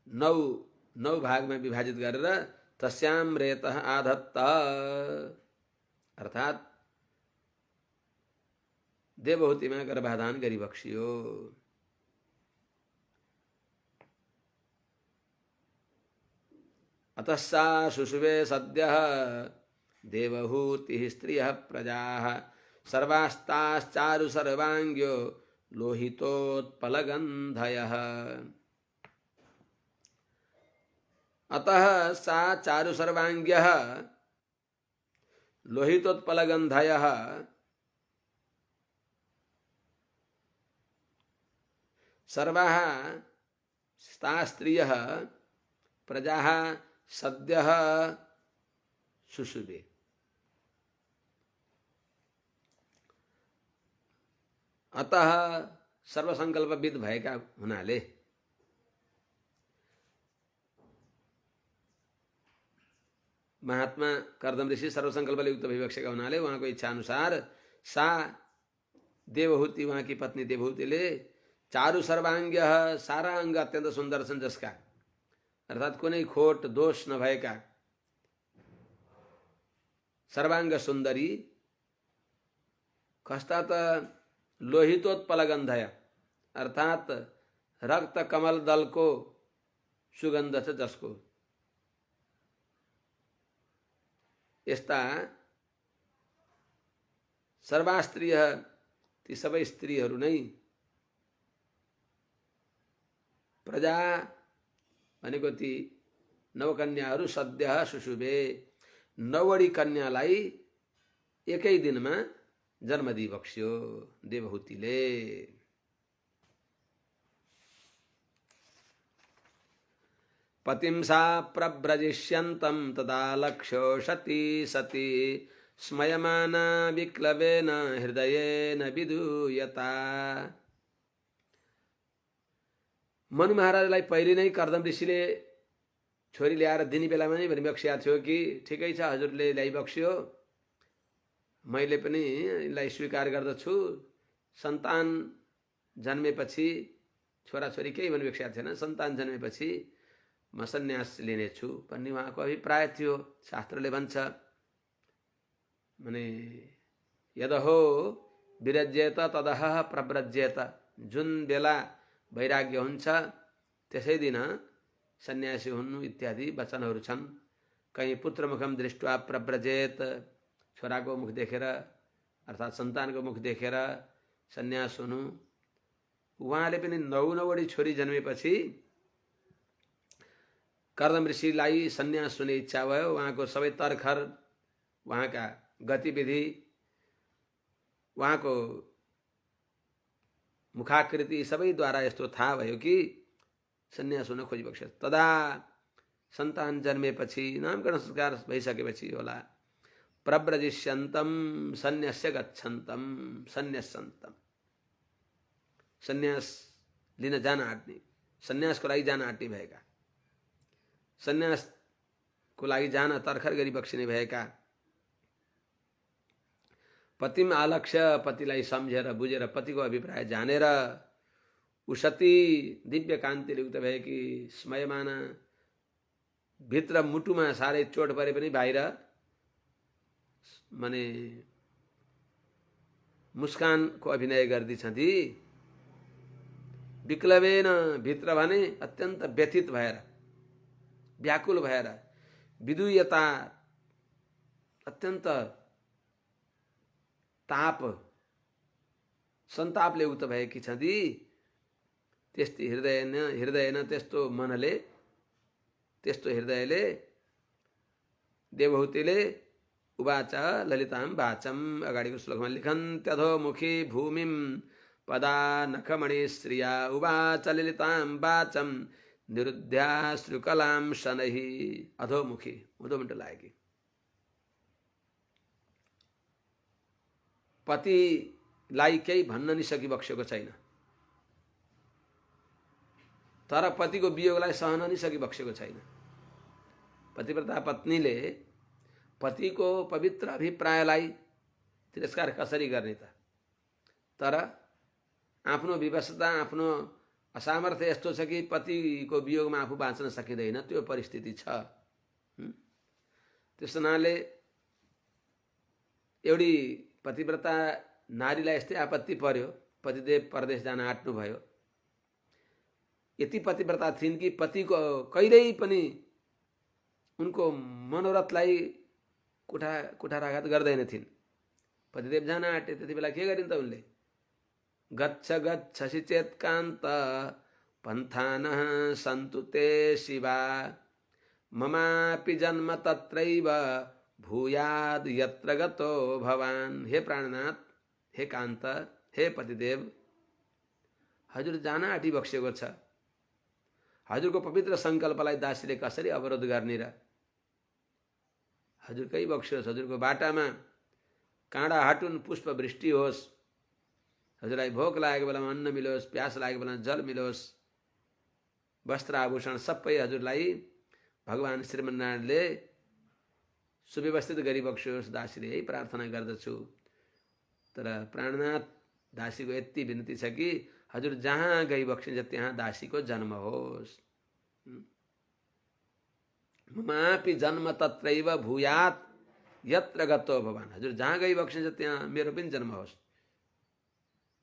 9 भागमा विभाजित गरेर तस्याम रेतः आधत्त, अर्थात् देवहूतिमा गर्भाधान गरिबक्सियो। अतः सा शुशुवे सद्यः देवहूतिः स्त्रियः प्रजाः सर्वास्ताश्चारु सर्वांग्यो लोहितोत्पलगन्धयः। अतः सा चारु सर्वांग्यः लोहितोत्पलगन्धयः सर्वाः ता स्त्रियः प्रजाः सद्यः शुशुभे। अतः सर्वसंकल्पविद भएका हुनाले महात्मा कर्दम ऋषि सर्वसंकल्पले युक्त भइबक्सेका हुनाले उहाँको इच्छा अनुसार सा देवहूति, उहाँकी पत्नी देवहूतिले चारु सर्वांग्य, सारा अंग अत्यंत सुंदर छन् जसका, अर्थात् कुनै खोट दोष नभएका सर्वांग सुन्दरी, कस्ता त लोहितोत्पलगन्धय, अर्थात् रक्त कमल दलको सुगन्ध छ जसको, यस्ता सर्वा स्त्रीय, ती सबै स्त्रीहरू नै प्रजा भनेको ती 9 कन्याहरू सद्य शुशुभे, 9 कन्यालाई एकै दिनमा जन्म दिइबक्स्यो देवहूतिले। पतिं सा प्रव्रजिष्यन्तं तदा लक्ष्यो सती सती स्मयमाना विक्लवेन हृदयेन विदूयता। मनु महाराजलाई पहिले नै कर्दम ऋषिले छोरी ल्याएर दिने बेलामा नै भनिबक्सेको थियो कि ठिकै छ हजुरले ल्याइबक्स्यो, मैले पनि यसलाई स्वीकार गर्दछु, सन्तान जन्मेपछि, छोराछोरी केही भनिबक्सेको थिएन, सन्तान जन्मेपछि म सन्यास लिनेछु भन्ने उहाँको अभिप्राय थियो। शास्त्रले भन्छ माने यदहो विरज्येत तदह प्रव्रज्येत, जुन बेला वैराग्य हुन्छ त्यसै दिन सन्यासी हुनु इत्यादि वचनहरू छन्। कहीं पुत्रमुखम दृष्ट्वा प्रव्रजेत, छोराको मुख देखेर अर्थात् सन्तानको मुख देखेर सन्यास हुनु। उहाँले पनि 9 छोरी जन्मेपछि कर्दम ऋषिलाई सन्यास हुने इच्छा भयो। उहाँको सबै तर्खर, उहाँका गतिविधि, उहाँको मुखाकृति सबैद्वारा यस्तो थाहा भयो कि सन्यास हुन खोजिबक्छ। तदा सन्तान जन्मेपछि, नामकरण संस्कार भइसकेपछि होला, प्रव्रजिष्यन्तं सन्यास्य गच्छन्तं, सन्यासन्तम, सन्यास लिन जान आँट्ने, सन्यासको लागि जान आँट्ने भएका, सन्यासको लागि जान तर्खर गरी बक्सिने भएका, पतिम आलक्ष्य, पतिलाई सम्झेर बुझेर पतिको अभिप्राय जानेर, उसती दिव्य कान्तिले युक्त भएकी, स्मयमाना, भित्र मुटुमा साह्रै चोट परे पनि बाहिर माने मुस्कानको अभिनय गर्दिछथि। विक्लवेन, भित्र भने अत्यन्त व्यथित भएर, व्याकुल भएर, विदूयता, अत्यन्त ताप, सन्तापले युक्त भएकी छथि। त्यस्तै हृदयन त्यस्तो मनले, त्यस्तो हृदयले देवहूतिले उवाच ललितां वाचम, अगाडिको श्लोकमा लिखन्त्यधोमुखी भूमिं पदा नखमणि श्रिया उवाच ललितां वाचम निरुद्ध्याश्रुकलां शनैः अधोमुखी उँधोबाट लागेकी। पतिलाई केही भन्न नि सकिबक्सेको छैन, तर पतिको वियोगलाई सहन नि सकिबक्सेको छैन। पतिव्रता पत्नीले पतिको पवित्र अभिप्रायलाई तिरस्कार कसरी गर्ने त? तर आफ्नो विवशता, आफ्नो असामर्थ्य यस्तो छ कि पतिको वियोगमा आफू बाँच्न सकिँदैन, त्यो परिस्थिति छ। त्यस हुनाले एउटी पतिव्रता नारीलाई यस्तै आपत्ति पर्यो, पतिदेव परदेश जान आँट्नुभयो। यति पतिव्रता थिइन् कि पतिको कहिल्यै पनि उनको मनोरथलाई कुठाराघात गर्दैनथिन्। पतिदेव जान आँटे, त्यति बेला के गरिन् त उनले? गच्छ गच्छसि चेत्कान्त पन्थानः सन्तु ते शिवा, ममापि जन्म तत्रैव भूयाद यत्र गतो भवान्। हे प्राणनाथ, हे कान्त, हे पतिदेव, हजुर जान आँटिबक्सेको छ। हजुरको पवित्र सङ्कल्पलाई दासीले कसरी अवरोध गर्ने र? हजुर कहीँ बक्सियोस्, हजुरको बाटामा काँडा हटुन्, पुष्प वृष्टि होस्, हजुरलाई भोक लागेको बेलामा अन्न मिलोस्, प्यास लागेको बेलामा जल मिलोस्, वस्त्र आभूषण सबै हजुरलाई भगवान श्रीमन्नारायणले सुव्यवस्थित गरिबक्सियोस्, दासीले यही प्रार्थना गर्दछु। तर प्राणनाथ, दासीको यति विनती छ कि हजुर जहाँ गइबक्सिन्छ त्यहाँ दासीको जन्म होस्। ममापि जन्म तत्रैव भूयात् यत्र गतो भवान्। हजुर जहाँ गइबक्सिन्छ त्यहाँ मेरो पनि जन्म होस्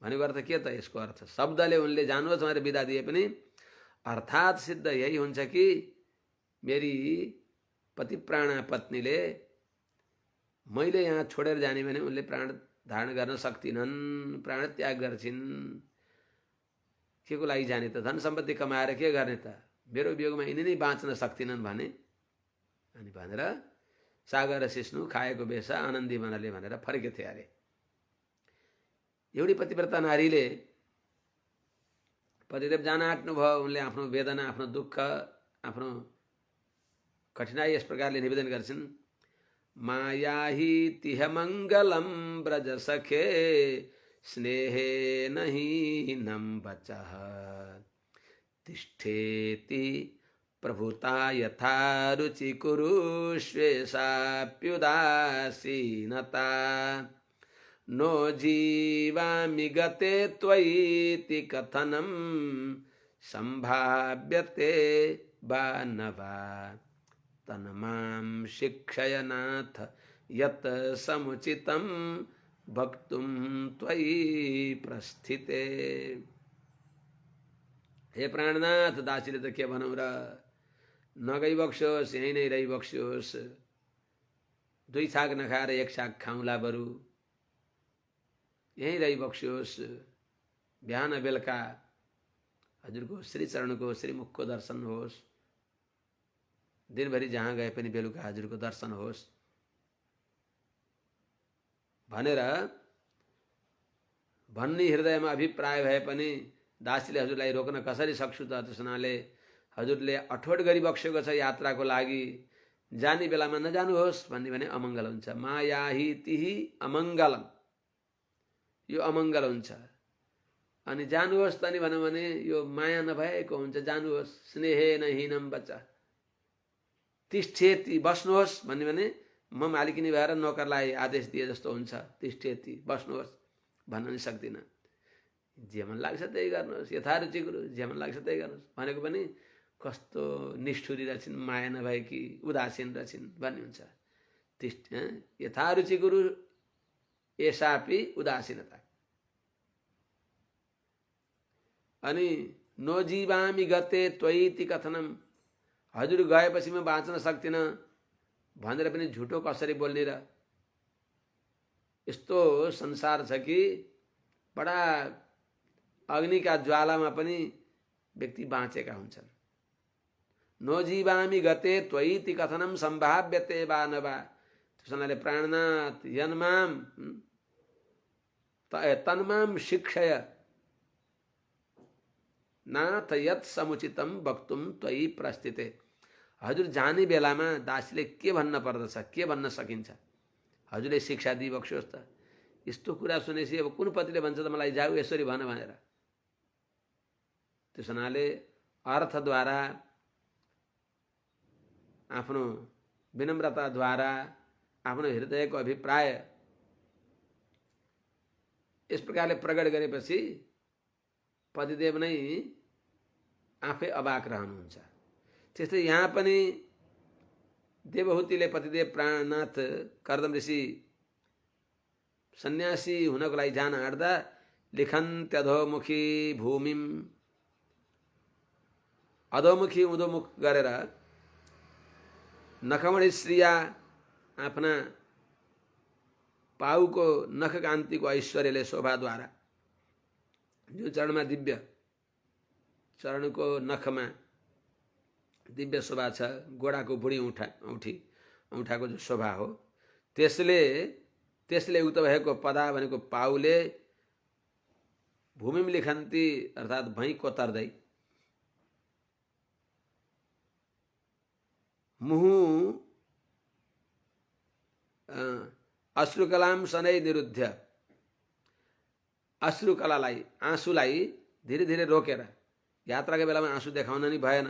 भनेको अर्थ के त? यसको अर्थ शब्दले उनले जानुहोस् भनेर बिदा दिए पनि अर्थात् सिद्ध यही हुन्छ कि मेरी पतिप्राणा पत्नीले मैले यहाँ छोडेर जाने भने उनले प्राण धारण गर्न सक्दिनन्, प्राण त्याग गर्छिन्। के को लागि जाने त? धन सम्पत्ति कमाएर के गर्ने त? मेरो वियोगमा यिनी नै बाँच्न सक्दिनन् भने अनि भनेर सागर सिस्नु खाएको बेसा आनन्दी मनले भनेर फर्केथे अरे। एउटी पतिव्रता नारीले पतिदेव जान आँट्नुभयो, उनले आफ्नो वेदना, आफ्नो दुःख, आफ्नो कठिनाई यस प्रकारले निवेदन गर्छिन्। मायाहि तिह मङ्गलम ब्रज सखे स्नेहे नहीनं वचः, तिष्ठेति प्रभुता यथा रुचि कुरुष्वेषाप्युदासीनता, नो जीवामि गते त्वयिति कथनं संभाव्यते वा न वा, तन्मां शिक्षय नाथ यत् समुचितं भक्तुं त्वयि प्रस्थिते। हे प्राणनाथ, दासीले त के भनौँ र? नगइबक्स्योस्, यहीँ नै रहिबक्स्योस्। दुई छाक नखाएर एक छाक खाउँला बरु, यहीँ रहिबक्स्योस्। बिहान बेलुका हजुरको श्रीचरणको श्रीमुखको दर्शन होस्, दिनभरि जहाँ गए पनि बेलुका हजुरको दर्शन होस् भनेर भन्ने हृदयमा अभिप्राय भए पनि दासीले हजुरलाई रोक्न कसरी सक्छु त? त्यसनाले हजुरले अठोट गरिबक्सेको छ यात्राको लागि, जाने बेलामा नजानुहोस् भन्ने भने अमङ्गल हुन्छ। मायाहि तिहि अमङ्गलम, यो अमङ्गल हुन्छ। अनि जानुहोस् त नि भनौँ भने यो माया नभएको हुन्छ। जानुहोस्, स्नेहेन हीनं वचः, तिष्ठेति बस्नुहोस् भन्ने भने म मालिकिनी भएर नोकरलाई आदेश दिए जस्तो हुन्छ। तिष्ठेति बस्नुहोस् भन्न नि सक्दिनँ। जे मन लाग्छ त्यही गर्नुहोस्, यथारुचि गुरु, जे मन लाग्छ त्यही गर्नुहोस् भनेको पनि कस्तो निष्ठुरी रहेछन्, माया नभएकी उदासीन रहेछन् भन्ने हुन्छ। यथारुचि गुरु एसापि उदासीनता। अनि नोजीवामी गते त्वयिति कथनम, हजुर गएपछि म बाँच्न सक्दिनँ भनेर पनि झुटो कसरी बोल्ने र? यस्तो संसार छ कि बडा अग्निका ज्वालामा पनि व्यक्ति बाँचेका हुन्छन्। नोजीवामी गते त्वयिति कथनम सम्भाव्यते वा न वा। त्यसैले प्राणनाथ यन्माम तन्माम शिक्षय, नाथ यत् समुचितम वक्तुम त्वयि प्रस्थिते। हजुर जाने बेलामा दासीले के भन्न पर्दछ, के भन्न सकिन्छ, हजुरले शिक्षा दिइबक्स्योस् त। यस्तो कुरा सुनेपछि अब कुन पतिले भन्छ त मलाई जाऊ यसरी भन भनेर। त्यस हुनाले अर्थद्वारा, आफ्नो विनम्रताद्वारा, आफ्नो हृदयको अभिप्राय यस प्रकारले प्रकट गरेपछि पतिदेव नै आफै अबाक रहनुहुन्छ। त्यस्तै यहाँ पनि देवहूतिले पतिदेव प्राणनाथ कर्दम ऋषि सन्यासी हुनको लागि जान आँट्दा लिखन्त्यधोमुखी भूमिम, अधोमुखी उधोमुख गरेर नखमणि श्रिया आफ्ना पाउको नख कान्तिको ऐश्वर्यले शोभाद्वारा, जो चरणमा दिव्य, चरणको नखमा दिव्य शोभा छ, गोडाको बुढी औँठाको जो शोभा हो, त्यसले उक्त भएको पदा भनेको पाउले भूमिम लिखन्ती अर्थात् भैँ कोतर्दै मुहु अश्रुकलाम सनै निरुद्ध, अश्रुकलालाई, आँसुलाई धीरे धीरे रोकेर, यात्राको बेलामा आँसु देखाउन नि भएन।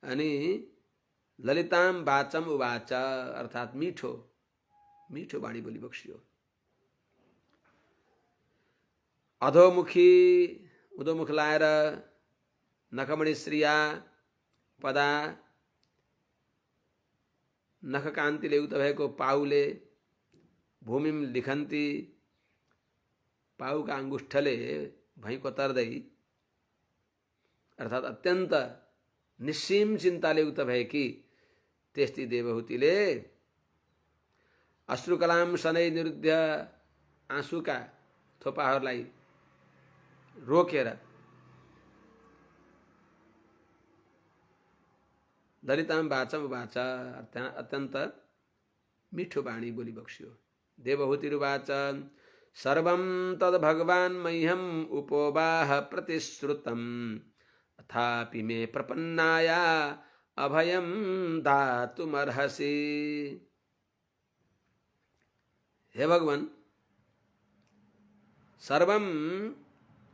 अनि ललिताम वाचम उवाच अर्थात् मिठो मिठो बाणी बोली बक्सियो। अधोमुखी उधोमुख लाएर नखमणि श्रिया पदा नख कान्तिले युक्त भएको पाउले भूमिम लिखन्ती पाउका अङ्गुष्ठले भैँ कोतर्दै अर्थात् अत्यन्त निस्सीम चिन्ताले युक्त भएकी त्यस्ती देवहूतिले अश्रुकलाम सनै निरुद्ध आँसुका थोपाहरूलाई रोकेर ललिताम वाचम वाच अत्यन्त मिठो बाणी बोली बक्सियो। देवहूतिरुवाच सर्वं तद् भगवान् मह्यम् उपोवाह प्रतिश्रुतम् अथापि मे प्रपन्नाया अभयं दातुमर्हसि। हे भगवान, सर्वं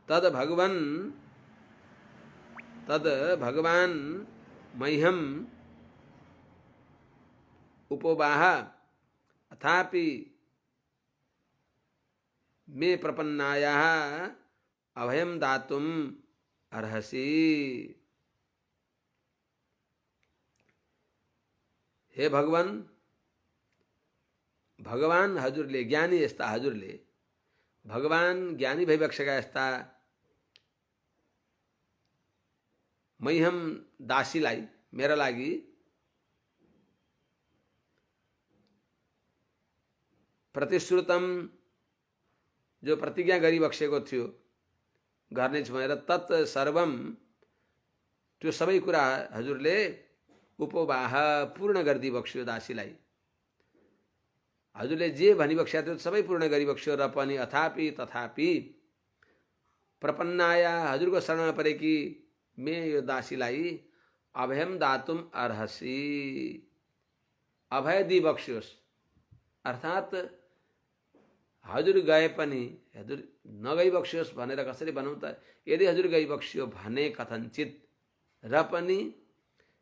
तद् भगवान् मह्यम उपोवाह अथापि मे प्रपन्नायाः अभयं दातुम अर्हसि। हे भगवान, भगवान हजुरले, ज्ञानी यस्ता हजुरले, भगवान ज्ञानी भइबक्सेका यस्ता मह्यम दासीलाई मेरा लागि प्रतिश्रुतम जो प्रतिज्ञा गरिबक्सेको थियो गर्नेछु भनेर, तत् सर्वम त्यो सबै कुरा हजुरले उपोवाह पूर्ण गरिदिबक्स्यो दासीलाई। हजुरले जे भनिबक्स्या थियो सबै पूर्ण गरिबक्स्यो। र पनि अथापि तथापि प्रपन्नाया हजुरको शरणमा परेकी मे यो दासीलाई अभयम दातुम अर्हसि, अभय दिबक्स्योस्। अर्थात् हजुर गए पनि हजुर नगइबक्स्योस् भनेर कसरी भनौँ त? यदि हजुर गइबक्स्यो भने कथनचित, र पनि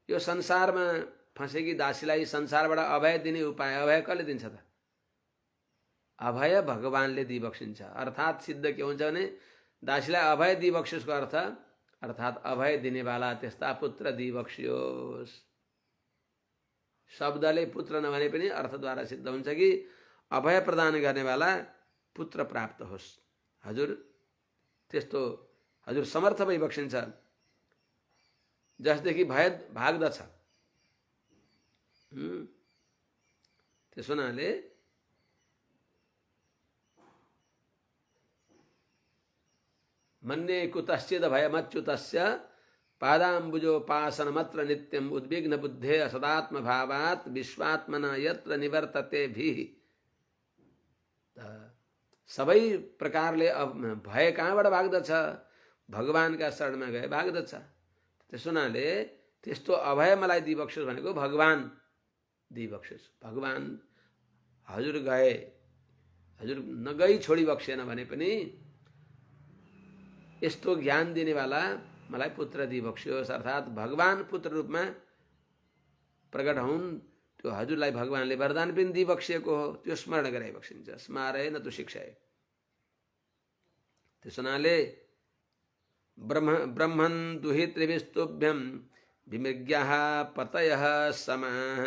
यो संसारमा फँसेकी दासीलाई संसारबाट अभय दिने उपाय अभय कसले दिन्छ त? अभय भगवानले दिइबक्सिन्छ। अर्थात् सिद्ध के हुन्छ भने दासीलाई अभय दिइबक्स्योसको अर्थ अर्थात् अभय दिनेवाला त्यस्ता पुत्र दिइबक्स्योस्। शब्दले पुत्र नभने पनि अर्थद्वारा सिद्ध हुन्छ कि अभय प्रदान गर्नेवाला पुत्र प्राप्त होस्। हजुर त्यस्तो हजुर समर्थ भइबक्सिन्छ, जसदेखि भय भाग्दछ। त्यसो हुनाले मन्ये कुतश्चिद भयमच्युतस्य पादाम्बुजोपासनमत्र नित्यम उद्विग्न बुद्धे असदात्म भावात् विश्वात्मना यत्र निवर्तते भीः। सबै प्रकारले भय कहाँबाट भाग्दछ? भगवानका शरणमा गए भाग्दछ। त्यसो हुनाले त्यस्तो अभय मलाई दिइबक्सोस् भनेको भगवान दिइबक्सोस्। भगवान हजुर गए, हजुर नगई छोडी बक्सेन भने पनि यस्तो ज्ञान दिनेवाला मलाई पुत्र दिइबक्स्योस्। अर्थात् भगवान पुत्र रूपमा प्रकट हुन्। त्यो हजुरलाई भगवानले वरदान पनि दिइबक्सिएको हो, त्यो स्मरण गराइबक्सिन्छ। स्मारय न तु शिक्षाय। त्यस हुनाले ब्रह्मन् दुहितृभिस्तुभ्यं विमृग्याः पतयः समाः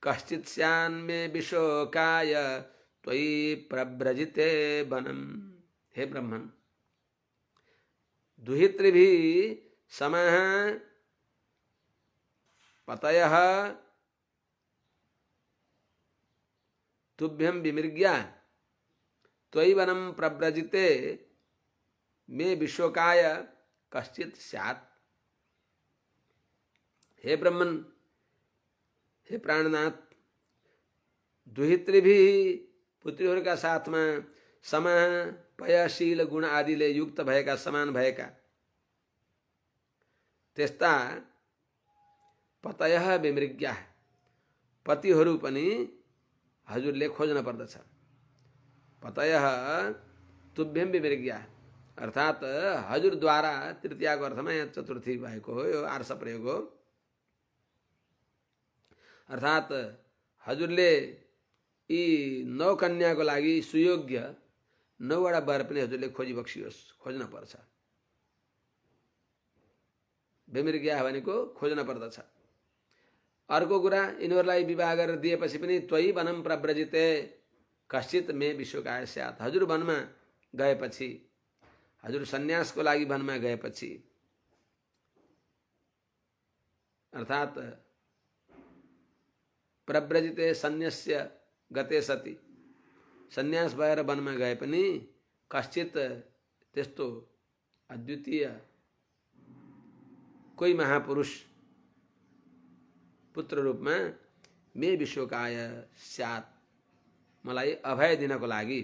कश्चित् स्यान्मे विशोकाय त्वयि प्रव्रजिते वनम्। हे ब्रह्मन्, दुहितृभिः समाः पतयः तुभ्यं विमृग्या त्वयि वनं प्रव्रजिते मे विशोकाय कश्चित् स्यात्। हे ब्रह्मन, हे प्राणनाथ, दुहितृभिः पुत्रीहरूका साथमा समा पयशील गुण आदिले युक्त भएका, समान भएका त्यस्ता पतयः विमृग्या पतिहरू पनि हजुरले खोज्न पर्दछ। पतयः तुभ्यं विमृग्या अर्थात् हजुरद्वारा, तृतीयाको अर्थमा यहाँ चतुर्थी भएको हो, यो आर्ष प्रयोग हो। अर्थात् हजुरले यी 9 कन्याको लागि सुयोग्य 9वटा वर पनि हजुरले खोजिबक्सियोस्, खोज्न पर्छ। विमृग्या भनेको खोज्न पर्दछ। अर्को कुरा, यिनीहरूलाई विवाह गरेर दिएपछि पनि त्वयि वनं प्रव्रजिते कश्चित् मे विशोकाय स्यात्। हजुर वनमा गएपछि, हजुर सन्यासको लागि वनमा गएपछि, अर्थात् प्रव्रजिते सन्न्यस्य गते सति, सन्यास भएर वनमा गए पनि कश्चित् त्यस्तो अद्वितीय कोही महापुरुष पुत्र रूपमा मे विशोकाय स्यात्, मलाई अभय दिनको लागि,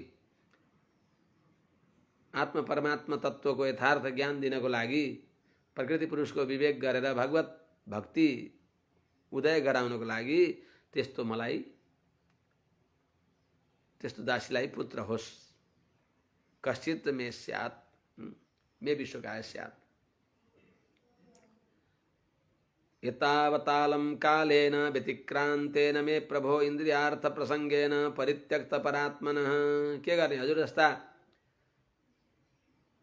आत्म परमात्मा तत्त्वको यथार्थ ज्ञान दिनको लागि, प्रकृति पुरुषको विवेक गरेर भगवत भक्ति उदय गराउनको लागि त्यस्तो मलाई, त्यस्तो दासीलाई पुत्र होस्। कश्चित् मे स्यात्, मे विशोकाय स्यात्। एतावतालं कालेन व्यतिक्रान्तेन मे प्रभो इन्द्रियार्थ प्रसंगेन परित्यक्त परात्मनः। के गर्ने, हजुर जस्ता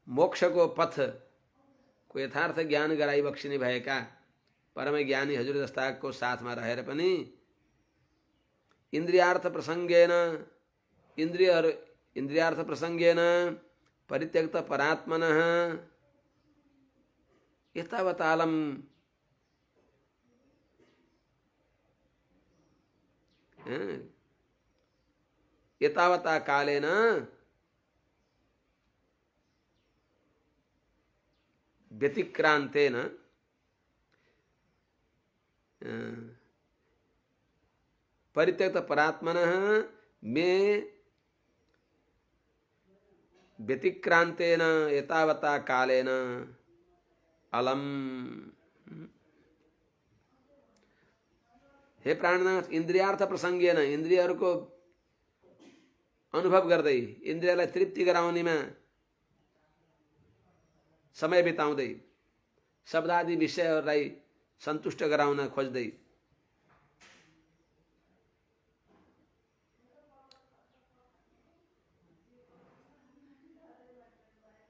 मोक्षको पथको यथार्थ ज्ञान गराइबक्सिने भएका परम ज्ञानी हजुर जस्ताको साथमा रहेर पनि इन्द्रियार्थ प्रसंगेन, इन्द्रियार्थ प्रसंगेन परित्यक्त परात्मनः एतावतालं एतावता कालेन व्यतिक्रांतेन परित्यक्त परात्मनः मे व्यतिक्रांतेन एतावता कालेन अलम। हे प्राणनाथ, इन्द्रियार्थ प्रसंगेन, इन्द्रियहरूको अनुभव गर्दै, इन्द्रियलाई तृप्ति गराउनेमा समय बिताउँदै, शब्दादि विषयहरूलाई सन्तुष्ट गराउन खोज्दै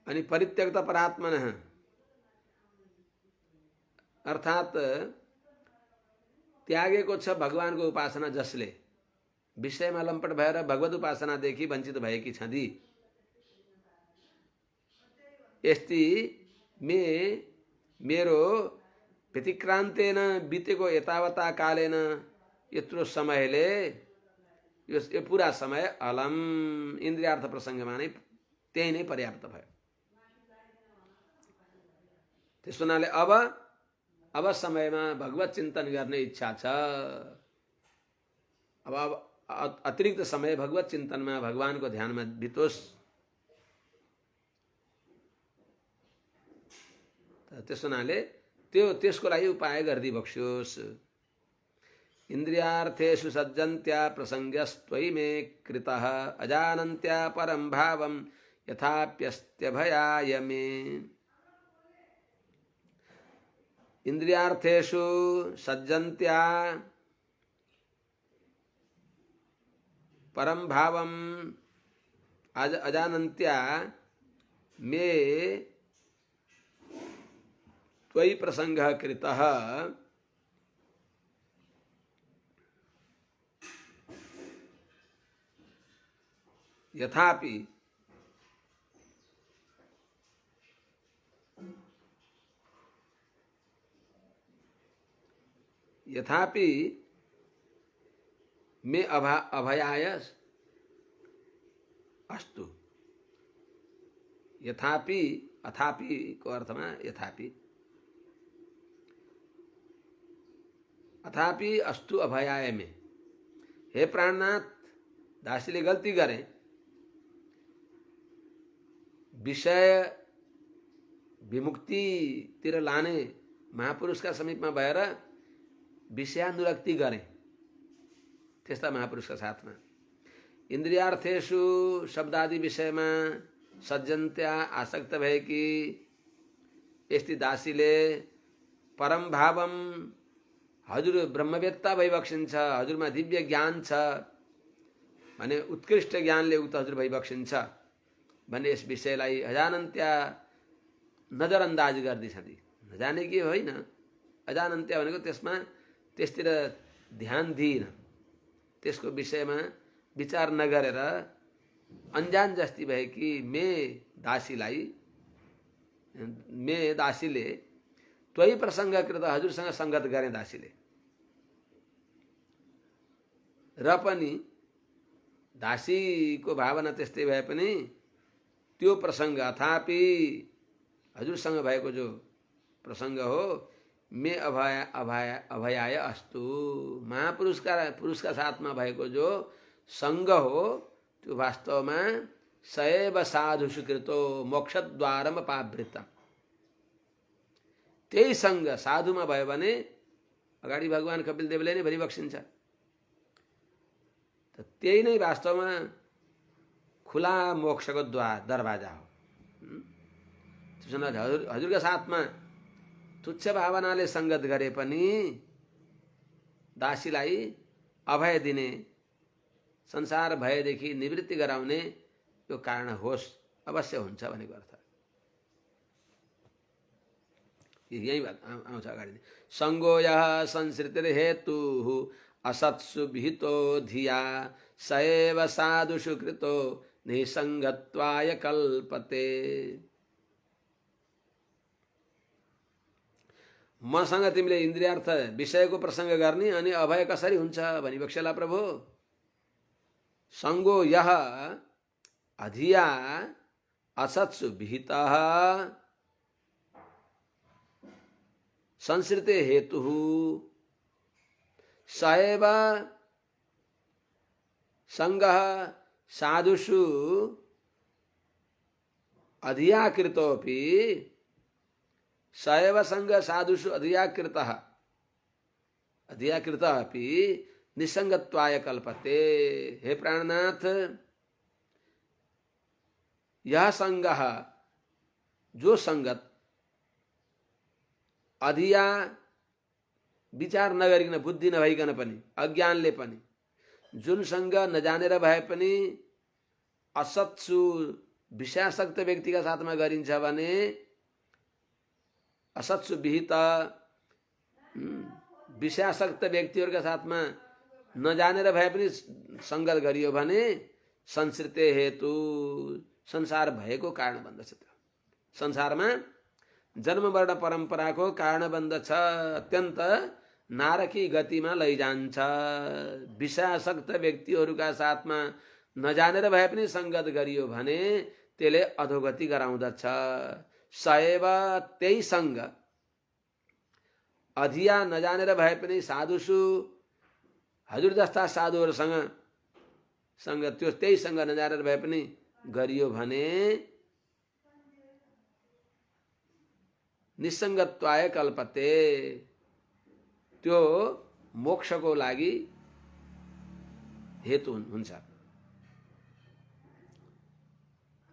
अनि परित्यक्त परात्मनः अर्थात् त्यागेको छ भगवानको उपासना, जसले विषयमा लम्पट भएर भगवत उपासनादेखि वञ्चित भएकी छँदी, यस्ती मेरो व्यतिक्रान्तेन बितेको यतावता कालेन, यत्रो समयले, यो पुरा समय अलम इन्द्रियार्थ प्रसङ्गमा नै त्यही नै पर्याप्त भयो। त्यस हुनाले अब समयमा भगवत चिन्तन गर्ने इच्छा छ। अब अतिरिक्त समय भगवत चिन्तनमा, भगवानको ध्यानमा बितोस्। त्यस हुनाले त्यसको लागि उपाय गरिदिबक्स्योस्। इन्द्रियार्थेषु सज्जन्त्या प्रसङ्गस्त्वयि मे कृतः अजानन्त्या परं भावं यथाप्यस्त्यभयाय मे। इंद्रियार्थेषु सज्जन्त्या परम भावम अजानन्त्या मे त्वयि प्रसंगः कृतः यथापि मे अभयाय अस्तु। यथापि अथापि को अर्थमा यथापि अथापि अस्तु अभयाय में। हे प्राणनाथ, दासीले गल्ती गरे, विषय विमुक्तितिर लाने महापुरुषका समीपमा भएर विषयानुरक्ति गरे त्यस्ता महापुरुषका साथमा। इन्द्रियार्थेषु शब्दादि विषयमा सज्जन्त्या आसक्त भएकी यस्ती दासीले परम भावम हजुर ब्रह्मवेत्ता भइबक्सिन्छ, हजुरमा दिव्य ज्ञान छ भने उत्कृष्ट ज्ञानले उक्त हजुर भइबक्सिन्छ भन्ने यस विषयलाई अजानन्त्या नजरअन्दाज गर्दिछन्। नजाने के होइन, अजानन्त्या भनेको त्यसमा त्यसतिर ध्यान दिइन, त्यसको विषयमा विचार नगरेर अन्जान जस्ती भएकी मे दासीले त्वयि प्रसंग कृत हजुरसँग संगत गरे दासीले। र पनि दासीको भावना त्यस्तै भए पनि त्यो प्रसंग अथापि हजुरसँग भएको जो प्रसंग हो मे अभयाय अस्तु, पुरुषका साथमा भएको जो संग हो त्यो वास्तवमा सएव साधु सुकृतो मोक्षद्वारम पावृत। त्यही संग साधुमा भयो भने अगाडि भगवान कपिलदेवले नै भनिबक्सिन्छ। त त्यही नै वास्तवमा खुला मोक्षको दरवाजा हो। हजुरका साथमा तुच्छ भावनाले संगत गरे पनि दासीलाई अभय दिने, संसार भयदेखि निवृत्ति गराउने यो कारण होस्, अवश्य हुन्छ भनेको अर्थ। यही बात आउँछ अगाडि। संगो यः संसृतिर्हेतु असत्सु विहितो धिया सएव साधुषु कृतो निसंगत्वाय कल्पते। मसँग तिमीले इन्द्रियार्थ विषयको प्रसंग गर्ने अनि अभय कसरी हुन्छ भनिबक्सेला प्रभु। संगो यः अधिया असत्सु विहितः संसृते हेतु सएव संगः साधुषु अधिया कृतोपि सएव संग साधुषु अधियाकृतः अपि निसंगत्वाय कल्पते। हे प्राणनाथ, यह संगः जो संगत अधिया विचार नगरिकन बुद्धि नभइकन पनि अज्ञानले पनि जुन संग नजानेर भए पनि असत्सु विषयासक्त व्यक्तिका साथमा गरिन्छ भने असत्सु विहित विषयासक्त व्यक्तिहरूका साथमा नजानेर भए पनि संगत गरियो भने संसृते हेतु संसार भएको कारण बन्दछ। त्यो संसारमा जन्म वर्ण परम्पराको कारण बन्दछ, अत्यन्त नारकी गतिमा लैजान्छ। विषयासक्त व्यक्तिहरूका साथमा नजानेर भए पनि संगत गरियो भने त्यसले अधोगति गराउँदछ। सएव त्यही संग अधिया नजानेर भए पनि साधुसु हजुर जस्ता साधुहरूसँग त्यो त्यही संग नजानेर भए पनि गरियो भने निसंगत्वाय कल्पते, त्यो मोक्षको लागि हेतु हुन्छ।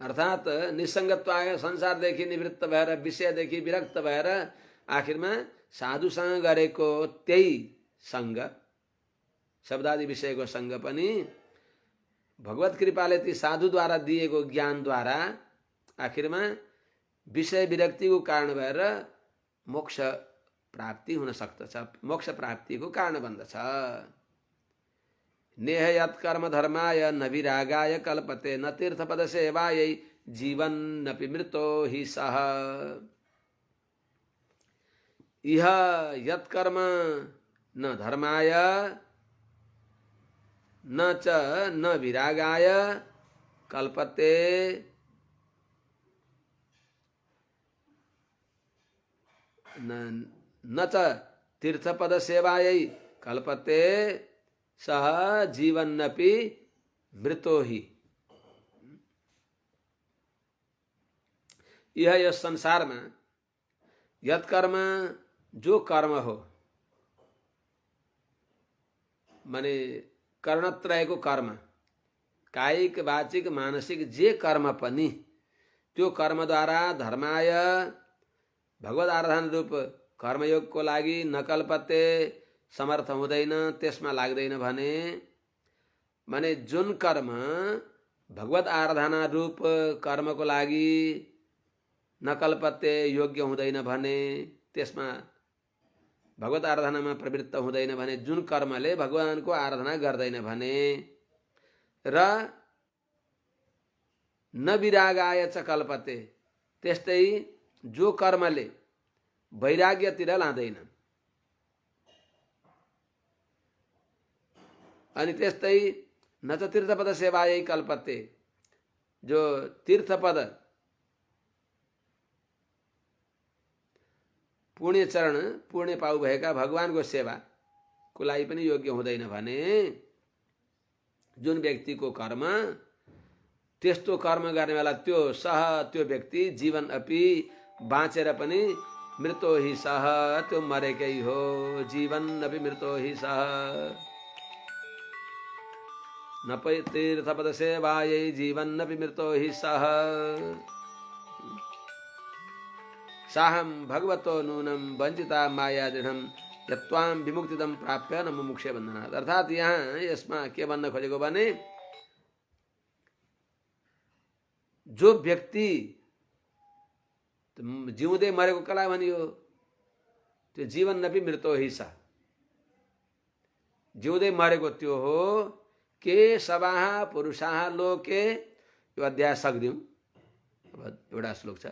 अर्थात निसंगत्वाय संसारदेखि निवृत्त भएर विषयदेखि विरक्त भएर आखिरमा साधुसँग गरेको त्यही सङ्ग, शब्दादि विषयको सङ्ग पनि भगवत कृपाले ती साधुद्वारा दिएको ज्ञानद्वारा आखिरमा विषय विरक्तिको कारण भएर मोक्ष प्राप्ति हुन सक्दछ, मोक्ष प्राप्तिको कारण बन्दछ। नेह यत्कर्म धर्माय न विरागाय कल्पते न तीर्थपद सेवायै जीवन नपि मृतो हि सः। इह यत्कर्म न धर्माय न च न विरागाय कल्पते न च तीर्थपद सेवायै कल्पते सह जीवन्नपि मृतो ही। यह संसार में यत कर्म जो कर्म हो, माने कर्णत्रयको कर्म, कायिक वाचिक मानसिक जे कर्म पनि त्यो कर्मद्वारा धर्माय भगवत आराधना रूप कर्मयोगको लागि नकल्पते समर्थ हुँदैन, त्यसमा लाग्दैन भने, माने जुन कर्म भगवत आराधना रूप कर्मको लागि नकल्पते योग्य हुँदैन भने, त्यसमा भगवत आराधनामा प्रवृत्त हुँदैन भने, जुन कर्मले भगवानको आराधना गर्दैन भने, र न विरागाय च कल्पते, त्यस्तै जो कर्मले वैराग्यतिर लाँदैन, अनि त्यस्तै न त तीर्थपद सेवायै कल्पते, जो तीर्थपद पुण्य चरण पुण्य पाउ भएका भगवानको सेवाको लागि पनि योग्य हुँदैन भने, जुन व्यक्तिको कर्म त्यस्तो कर्म गर्ने बेला त्यो व्यक्ति जीवन अपि बाँचेर पनि मृतो हि सह, त्यो मरेकै हो, जीवन अपि मृतो हि सह। न तीर्थपद सेवायै जीवन अपि मृतो हि सह। साहम भगवतो नूनम वंचिता माया दृढ़ यत्वाम विमुक्तिदम प्राप्य न मुमुक्षे बंधनात्। अर्थात यहाँ यसमा के भन्न खोजेको भने, जो व्यक्ति जिउँदै मरेको कला भनियो, त्यो जीवन नपि मृतो हि स, जिउँदै मरेको त्यो हो। के सवाह पुरुषाः लोके, यो अध्याय सक्दिउँ, अब एउटा श्लोक छ।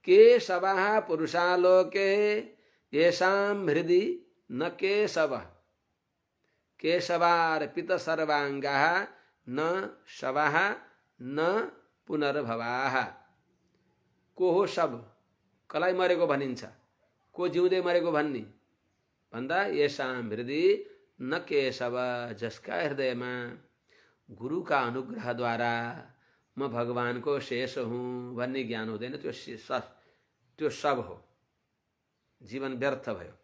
के सवाः पुरुषाः लोके येषां हृदि न केशवः, केशवार्पित सर्वांगाः न शवाः न पुनर्भवाः। को हो सब, कसलाई मरेको भनिन्छ, को जिउँदै मरेको भन्ने भन्दा येषां हृदि न केशव, जसका हृदयमा गुरुका अनुग्रहद्वारा म भगवानको शेष हुँ भन्ने ज्ञान हुँदैन, त्यो सब हो, जीवन व्यर्थ भयो।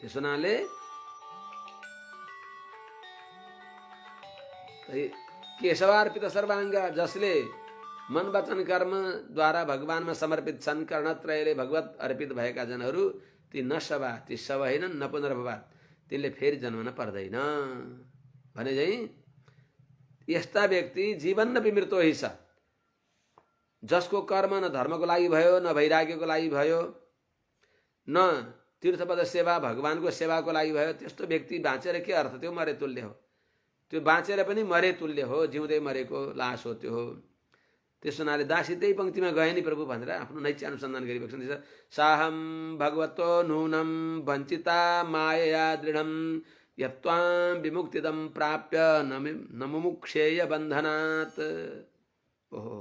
त्यसो हुनाले केशवार्पित सर्वांग, जसले मन वचन कर्म द्वारा भगवानमा समर्पित छन्, कर्णत्रयले भगवत अर्पित भएका जनहरू, ती न सभा, ती सब होइनन्, न पुनर्भवा, तिनले फेरि जन्मन पर्दैन भने चाहिँ यस्ता व्यक्ति जीवन नपि मृतो हि स, जसको कर्म न धर्मको लागि भयो, न वैराग्यको लागि भयो, न तीर्थपद सेवा भगवानको सेवाको लागि भयो, त्यस्तो व्यक्ति बाँचेर के अर्थ, त्यो मरे तुल्य हो। त्यो बाँचेर पनि मरे तुल्य हो, जिउँदै मरेको लास हो त्यो हो। त्यस हुनाले दासी त्यही पंक्तिमा गए नि प्रभु भनेर आफ्नो नैतिक अनुसन्धान गरिरहेको छ। साहम भगवतो नूनम वंचिता माया दृढ़ यत्वां विमुक्तिदम प्राप्य न मुमुक्षेय बंधनात्। ओहो,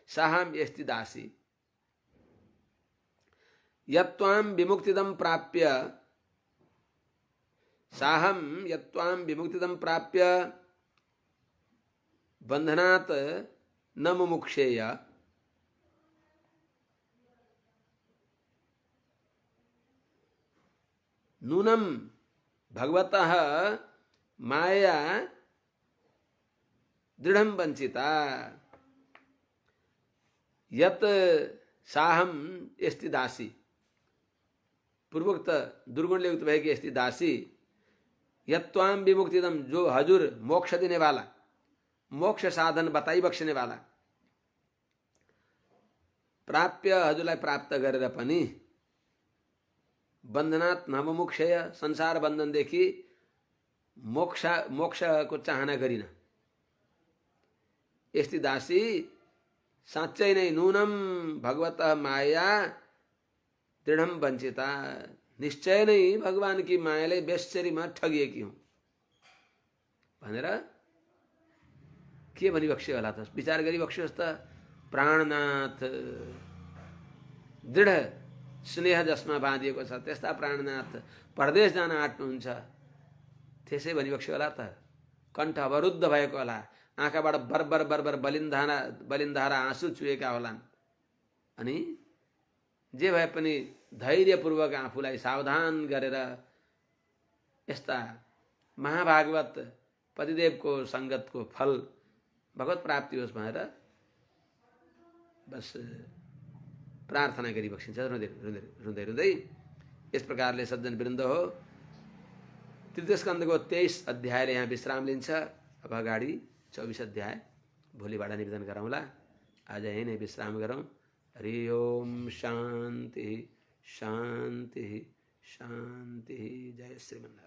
साहम यस्ति दासी यत्वां विमुक्तिदम प्राप्य, साहम यत्वां विमुक्तिदम प्राप्य बंधनात् न मुमुक्षेय, नूनम भगवतः माया दृढ़ वंचिता यत साहम एस्ति दासी। पूर्वोक्त दुर्गुण युक्त भय की एस्ति दासी यत्वाम विमुक्तिदम, जो हजूर मोक्ष देने वाला, मोक्ष साधन बताई बख्शने वाला, प्राप्य हजुरलाई प्राप्त गरेर पनि बन्धनात् नवमुक्षय, संसार बन्धनदेखि मोक्षको चाहना गरिन। यस्ती दासी साँच्चै नै नूनम भगवतः माया दृढम वञ्चिता, निश्चय नै भगवान की मायाले बेस्सरीमा ठगिएकी हुँ भनेर के भनी बक्स्यो होला त? विचार गरी बक्स्योस् त। प्राणनाथ, दृढ स्नेह जसमा बाँधिएको छ त्यस्ता प्राणनाथ परदेश जान आँट्नुहुन्छ, त्यसै भनी बक्स्यो होला त। कण्ठ अवरुद्ध भएको होला, आँखाबाट बरबर बरबर बलिन्धारा आँसु चुएका होलान्। अनि जे भए पनि धैर्यपूर्वक आफूलाई सावधान गरेर यस्ता महाभागवत पतिदेवको सङ्गतको फल भगवत प्राप्ति होस् भनेर बस प्रार्थना गरी बक्सिन्छ रुँदै रुँदै रुँदै रुँदै। यस प्रकारले सज्जन वृन्द हो, तृतीय स्कन्धको 23 अध्यायले यहाँ विश्राम लिन्छ। अब अगाडि 24 अध्याय भोलिबाट निवेदन गरौँला। आज यही नै विश्राम गरौँ। हरि ओम शान्ति शान्ति शान्ति। जय श्रीमन्नारायण।